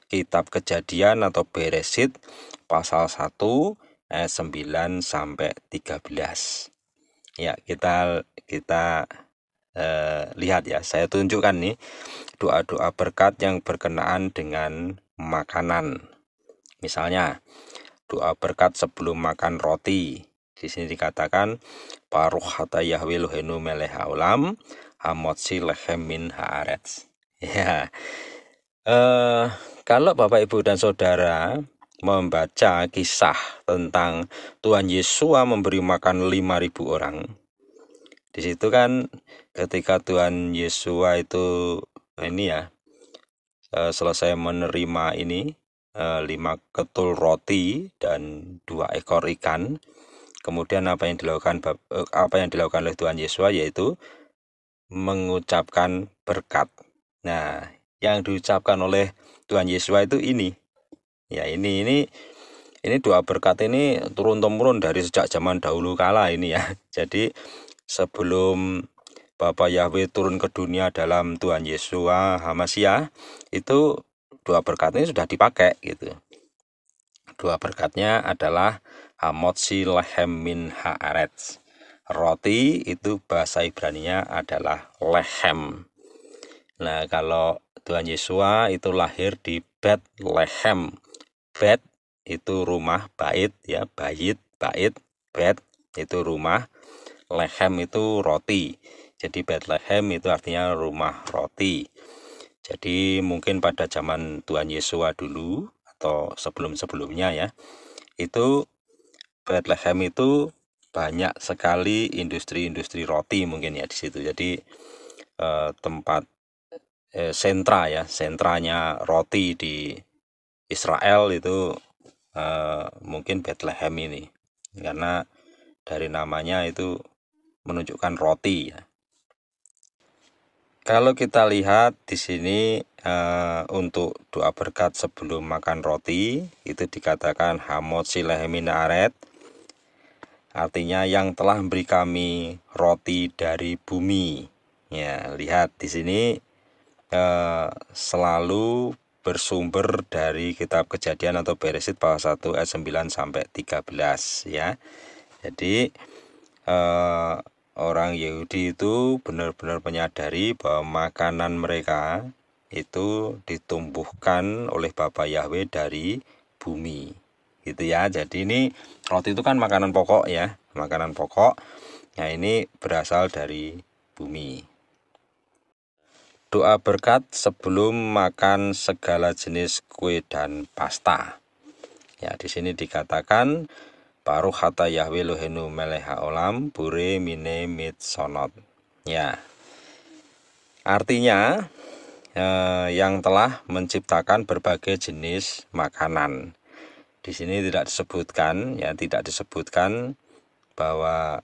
kitab Kejadian atau Beresit pasal 1 ayat 9 sampai 13. Ya, kita lihat ya, saya tunjukkan nih doa-doa berkat yang berkenaan dengan makanan. Misalnya, doa berkat sebelum makan roti. Di sini dikatakan Baruch hata Yahweh Eloheinu melech haolam hamotzi lechem min haaretz. Ya. Kalau Bapak Ibu dan Saudara membaca kisah tentang Tuhan Yesus memberi makan 5.000 orang. Di situ kan ketika Tuhan Yesus itu ini ya selesai menerima ini 5 ketul roti dan 2 ekor ikan. Kemudian apa yang dilakukan oleh Tuhan Yesus yaitu mengucapkan berkat. Nah, yang diucapkan oleh Tuhan Yesus itu ini. Ya, ini doa berkat ini turun temurun dari sejak zaman dahulu kala ini ya. Jadi sebelum Bapa Yahweh turun ke dunia dalam Tuhan Yesus HaMashiach, itu doa berkat ini sudah dipakai gitu. Doa berkatnya adalah hamotzi lechem min haaretz. Roti itu bahasa Ibraninya adalah lechem. Nah, kalau Tuhan Yesus itu lahir di Betlehem. Bet itu rumah, bait ya, bait, bet itu rumah, lechem itu roti. Jadi Bethlehem itu artinya rumah roti. Jadi mungkin pada zaman Tuhan Yesus dulu atau sebelum-sebelumnya ya, itu Bethlehem itu banyak sekali industri-industri roti mungkin ya di situ. Jadi tempat sentranya roti di Israel itu mungkin Bethlehem ini, karena dari namanya itu menunjukkan roti ya. Kalau kita lihat di sini untuk doa berkat sebelum makan roti itu dikatakan hamotzi lechem min haaretz, artinya yang telah memberi kami roti dari bumi. Ya, lihat di sini selalu bersumber dari kitab Kejadian atau Beresit pasal 1 ayat 9 sampai 13 ya. Jadi orang Yahudi itu benar-benar menyadari bahwa makanan mereka itu ditumbuhkan oleh Bapa Yahweh dari bumi gitu ya. Jadi ini roti itu kan makanan pokok ya, makanan pokok. Nah, ini berasal dari bumi. Doa berkat sebelum makan segala jenis kue dan pasta. Ya, di sini dikatakan Baruch hata Yahweh Eloheinu melech haolam bure mine mitzonot. Ya, artinya yang telah menciptakan berbagai jenis makanan. Di sini tidak disebutkan bahwa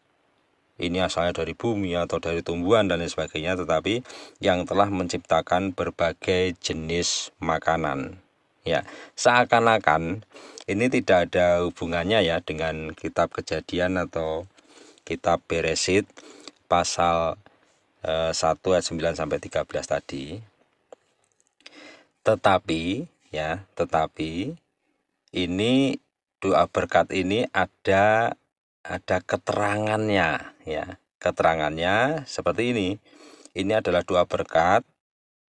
ini asalnya dari bumi atau dari tumbuhan dan lain sebagainya, tetapi yang telah menciptakan berbagai jenis makanan. Ya, seakan-akan ini tidak ada hubungannya ya dengan kitab Kejadian atau kitab Beresit pasal 1 ayat 9 sampai 13 tadi. Tetapi ini doa berkat ini ada keterangannya ya. Keterangannya seperti ini. Ini adalah doa berkat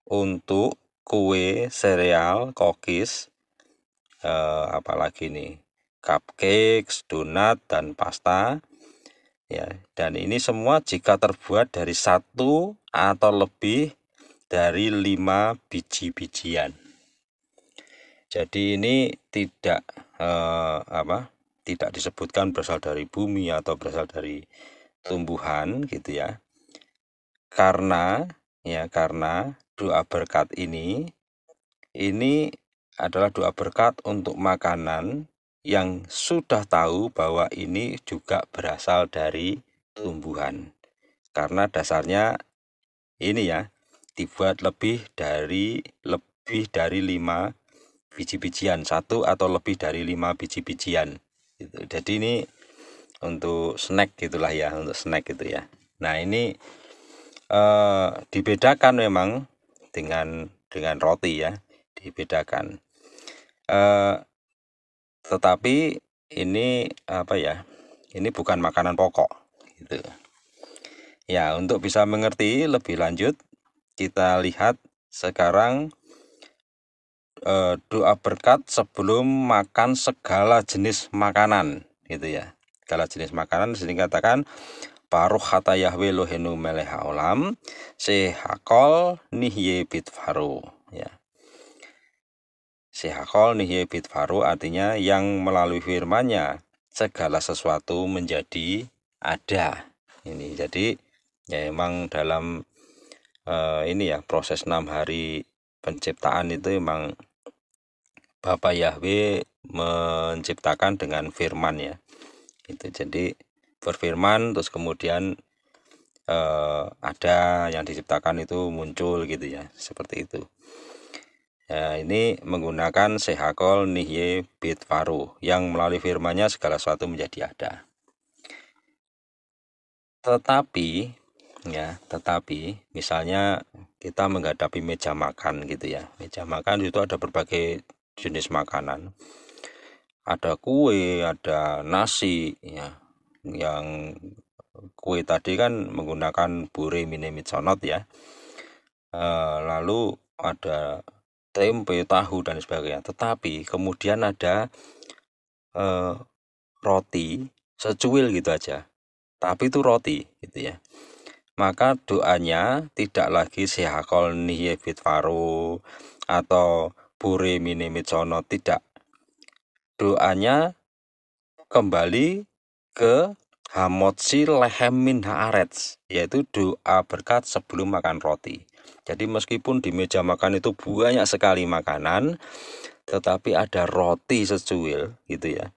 untuk kue, sereal, cookies, apalagi nih, cupcakes, donat, dan pasta ya. Dan ini semua jika terbuat dari 1 atau lebih dari 5 biji-bijian. Jadi ini tidak tidak disebutkan berasal dari bumi atau berasal dari tumbuhan gitu ya, karena ya, karena doa berkat ini adalah doa berkat untuk makanan yang sudah tahu bahwa ini juga berasal dari tumbuhan. Karena dasarnya ini ya, dibuat lebih dari 5 biji-bijian, 1 atau lebih dari 5 biji-bijian gitu. Jadi ini untuk snack gitulah ya, untuk snack gitu ya. Nah, ini dibedakan memang dengan roti ya, dibedakan. Tetapi ini apa ya? Ini bukan makanan pokok gitu. Ya, untuk bisa mengerti lebih lanjut, kita lihat sekarang doa berkat sebelum makan segala jenis makanan gitu ya. Segala jenis makanan sini katakan Baruch hata Yahweh Elohenu melech haolam sehakol nihye bitfaru ya. Sehakol nihye bitfaru artinya yang melalui firman-Nya segala sesuatu menjadi ada. Ini jadi ya emang dalam ini ya proses 6 hari penciptaan itu emang Bapak Yahweh menciptakan dengan firman ya. Itu jadi berfirman terus kemudian ada yang diciptakan itu muncul gitu ya, seperti itu. Ya, ini menggunakan sehakol nihye bitfaru yang melalui firman-Nya segala sesuatu menjadi ada. Tetapi misalnya kita menghadapi meja makan gitu ya. Meja makan itu ada berbagai jenis makanan. Ada kue, ada nasi ya. Yang kue tadi kan menggunakan bure mine mitsonot ya. Lalu ada tempe, tahu dan sebagainya. Tetapi kemudian ada roti secuil gitu aja. Tapi itu roti gitu ya. Maka doanya tidak lagi sehakol nihye bitfaru atau bure mine mitsonot, tidak. Doanya kembali ke hamotzi lehem min haaretz, yaitu doa berkat sebelum makan roti. Jadi meskipun di meja makan itu banyak sekali makanan, tetapi ada roti secuil gitu ya.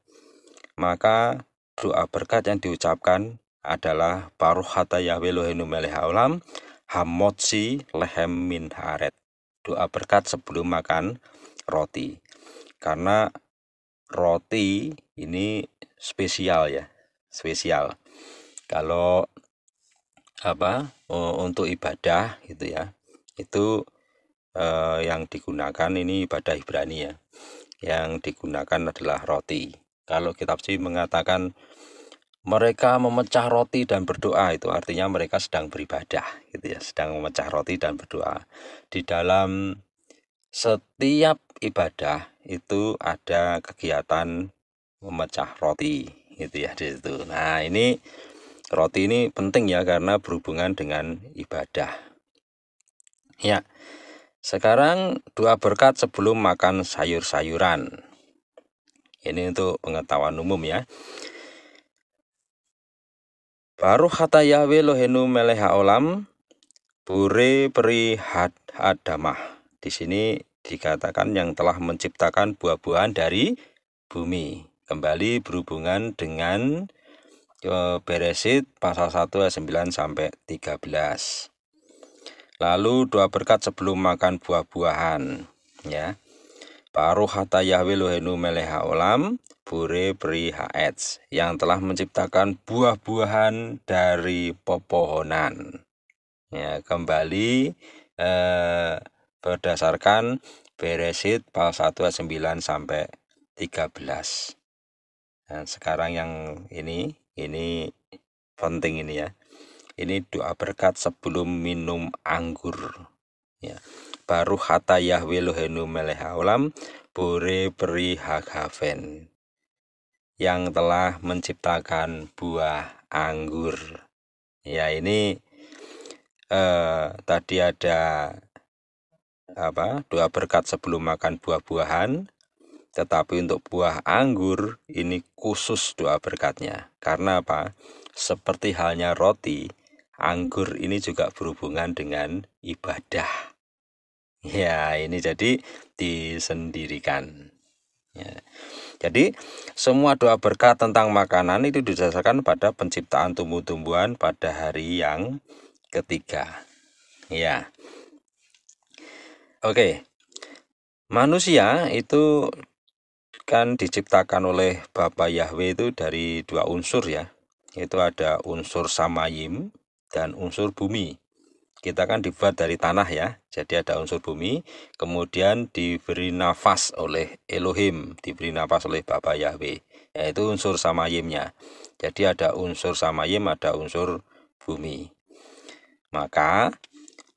Maka doa berkat yang diucapkan adalah Baruch hata Yahweh Elohenu melech haolam hamotzi lehem min haaretz. Doa berkat sebelum makan roti. Karena roti ini spesial ya, spesial. Kalau untuk ibadah gitu ya, itu yang digunakan ini ibadah Ibrani ya, yang digunakan adalah roti. Kalau kitab suci mengatakan mereka memecah roti dan berdoa, itu artinya mereka sedang beribadah gitu ya, sedang memecah roti dan berdoa. Di dalam setiap ibadah itu ada kegiatan memecah roti gitu ya di situ. Nah, ini roti ini penting ya karena berhubungan dengan ibadah. Ya. Sekarang doa berkat sebelum makan sayur-sayuran. Ini untuk pengetahuan umum ya. Baruch hata Yahweh Elohenu melech haolam bure peri adamah. Di sini dikatakan yang telah menciptakan buah-buahan dari bumi. Kembali berhubungan dengan Beresit pasal 1 ayat 9 sampai 13. Lalu doa berkat sebelum makan buah-buahan ya. Baruch hata Yahweh Elohenu melech haolam bure peri haetz, yang telah menciptakan buah-buahan dari pepohonan. Ya, kembali berdasarkan Beresit pasal 1 ayat 9 sampai 13. Nah, sekarang yang ini penting ini ya. Ini doa berkat sebelum minum anggur ya. Baruch hata Yahweh Elohenu melech haolam bore peri hagaven, yang telah menciptakan buah anggur. Ya, ini tadi ada doa berkat sebelum makan buah-buahan, tetapi untuk buah anggur ini khusus doa berkatnya. Karena apa? Seperti halnya roti, anggur ini juga berhubungan dengan ibadah. Ya, ini jadi disendirikan. Ya. Jadi semua doa berkat tentang makanan itu didasarkan pada penciptaan tumbuh-tumbuhan pada hari yang ketiga. Ya. Oke. Manusia itu kan diciptakan oleh Bapa Yahweh itu dari dua unsur ya. Itu ada unsur samayim dan unsur bumi. Kita kan dibuat dari tanah ya. Jadi ada unsur bumi, kemudian diberi nafas oleh Elohim, diberi nafas oleh Bapa Yahweh, yaitu unsur samayimnya. Jadi ada unsur samayim, ada unsur bumi. Maka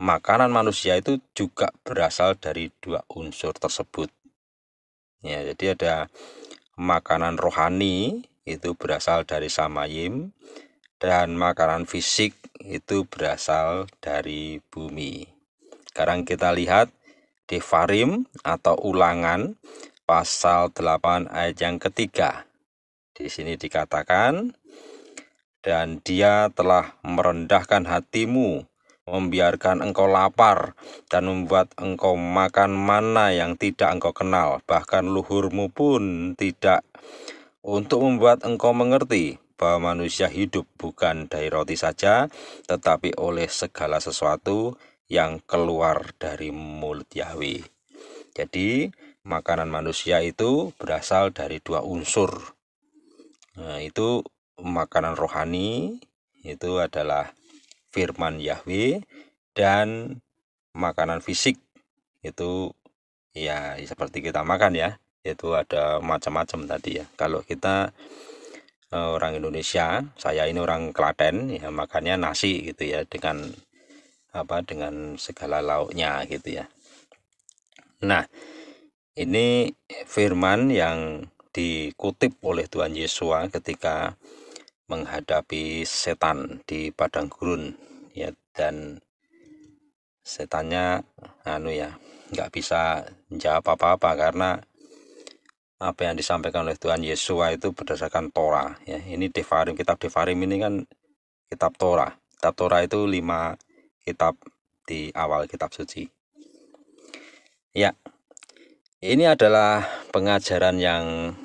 makanan manusia itu juga berasal dari dua unsur tersebut. Ya, jadi ada makanan rohani itu berasal dari samayim dan makanan fisik itu berasal dari bumi. Sekarang kita lihat Devarim atau Ulangan pasal 8 ayat yang ketiga. Di sini dikatakan, dan dia telah merendahkan hatimu, membiarkan engkau lapar, dan membuat engkau makan mana yang tidak engkau kenal, bahkan luhurmu pun tidak, untuk membuat engkau mengerti bahwa manusia hidup bukan dari roti saja, tetapi oleh segala sesuatu yang keluar dari mulut Yahweh. Jadi makanan manusia itu berasal dari dua unsur. Nah, itu makanan rohani itu adalah firman Yahweh, dan makanan fisik itu ya seperti kita makan ya, itu ada macam-macam tadi ya. Kalau kita orang Indonesia, saya ini orang Klaten ya, makannya nasi gitu ya, dengan segala lauknya gitu ya. Nah, ini firman yang dikutip oleh Tuhan Yesus ketika menghadapi setan di padang gurun ya, dan setannya nggak bisa jawab apa-apa karena apa yang disampaikan oleh Tuhan Yesus itu berdasarkan Torah ya. Ini Devarim, kitab Devarim ini kan kitab Torah. Kitab Torah itu 5 kitab di awal kitab suci. Ya, ini adalah pengajaran yang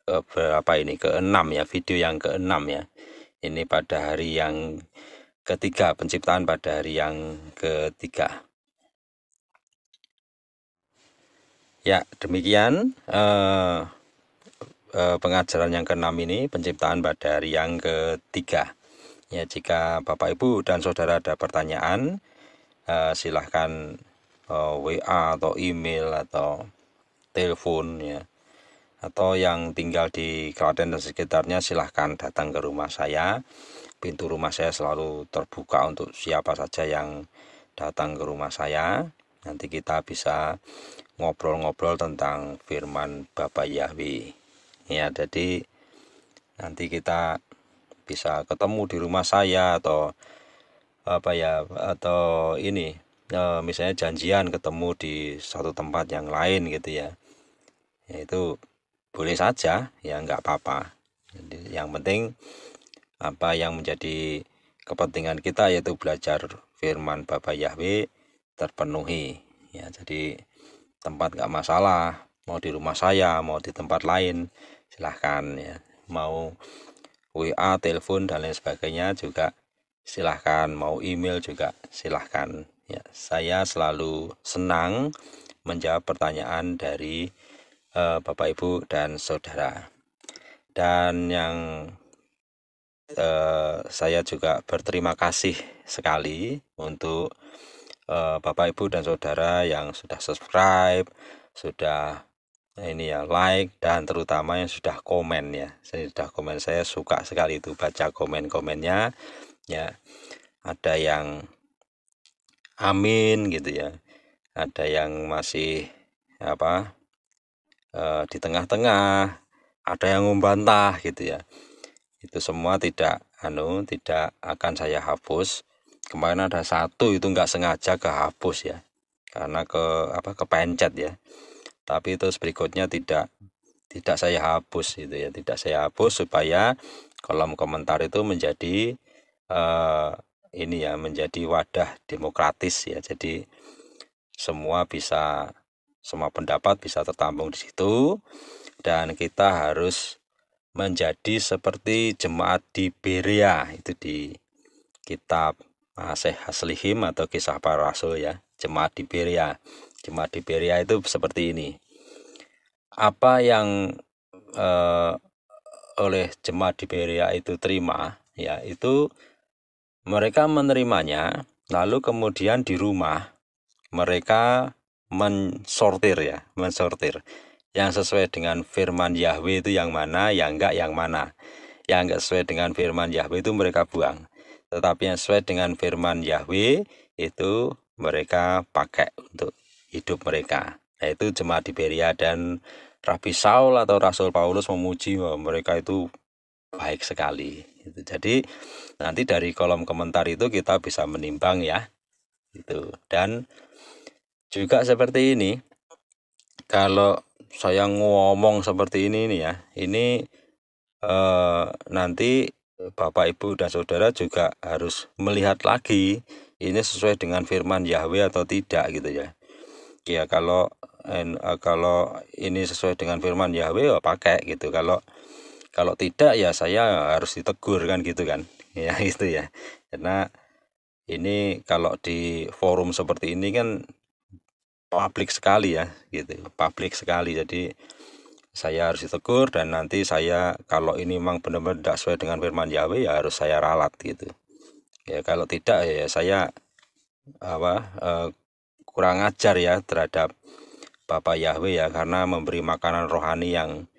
ke-6 ya, video yang ke-6 ya. Ini pada hari yang ketiga, penciptaan pada hari yang ketiga. Ya, demikian pengajaran yang ke-6 ini, penciptaan pada hari yang ketiga. Ya, jika Bapak Ibu dan Saudara ada pertanyaan, silahkan WA atau email atau telepon ya. Atau yang tinggal di Klaten dan sekitarnya, silahkan datang ke rumah saya. Pintu rumah saya selalu terbuka untuk siapa saja yang datang ke rumah saya. Nanti kita bisa ngobrol-ngobrol tentang firman Bapak Yahweh. Ya, jadi nanti kita bisa ketemu di rumah saya atau misalnya janjian ketemu di satu tempat yang lain gitu ya. Itu boleh saja ya, nggak apa-apa. Jadi yang penting apa yang menjadi kepentingan kita yaitu belajar firman Bapa Yahweh terpenuhi ya. Jadi tempat nggak masalah, mau di rumah saya mau di tempat lain silahkan ya, mau WA, telepon dan lain sebagainya juga silahkan, mau email juga silahkan ya. Saya selalu senang menjawab pertanyaan dari Bapak Ibu dan Saudara. Dan yang saya juga berterima kasih sekali untuk Bapak Ibu dan Saudara yang sudah subscribe, sudah like, dan terutama yang sudah komen ya. Saya suka sekali itu baca komen-komennya ya. Ada yang amin gitu ya, ada yang masih di tengah-tengah, ada yang membantah gitu ya. Itu semua tidak akan saya hapus. Kemarin ada satu itu nggak sengaja kehapus ya, karena kepencet ya. Tapi terus berikutnya tidak saya hapus gitu ya, tidak saya hapus supaya kolom komentar itu menjadi ini ya menjadi wadah demokratis ya. Jadi semua pendapat bisa tertampung di situ, dan kita harus menjadi seperti jemaat di Berea, itu di kitab Masih Haslihim atau Kisah Para Rasul ya. Jemaat di Berea itu seperti ini. Apa yang oleh jemaat di Berea itu terima ya, itu mereka menerimanya, lalu kemudian di rumah mereka mensortir yang sesuai dengan firman Yahweh itu yang mana, yang enggak sesuai dengan firman Yahweh itu mereka buang, tetapi yang sesuai dengan firman Yahweh itu mereka pakai untuk hidup mereka. Nah, itu jemaat di Berea, dan Rabi Saul atau Rasul Paulus memuji bahwa mereka itu baik sekali. Jadi nanti dari kolom komentar itu kita bisa menimbang ya. Dan juga seperti ini, kalau saya ngomong seperti ini nih ya, ini nanti Bapak Ibu dan Saudara juga harus melihat lagi ini sesuai dengan firman Yahweh atau tidak gitu ya. Ya kalau ini sesuai dengan firman Yahweh ya pakai gitu. Kalau tidak ya saya harus ditegur kan gitu kan. Ya itu ya. Karena ini kalau di forum seperti ini kan publik sekali ya gitu. Publik sekali, jadi saya harus ditegur, dan nanti saya kalau ini memang benar-benar tidak sesuai dengan firman Yahweh ya harus saya ralat gitu. Ya kalau tidak ya saya kurang ajar ya terhadap Bapak Yahweh ya, karena memberi makanan rohani yang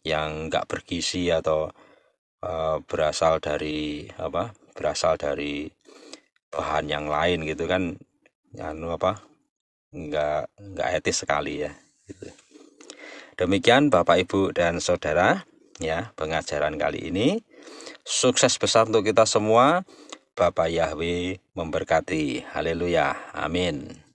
enggak bergizi atau berasal dari bahan yang lain gitu kan, enggak etis sekali ya gitu. Demikian Bapak Ibu dan Saudara ya pengajaran kali ini. Sukses besar untuk kita semua. Bapak Yahweh memberkati. Haleluya. Amin.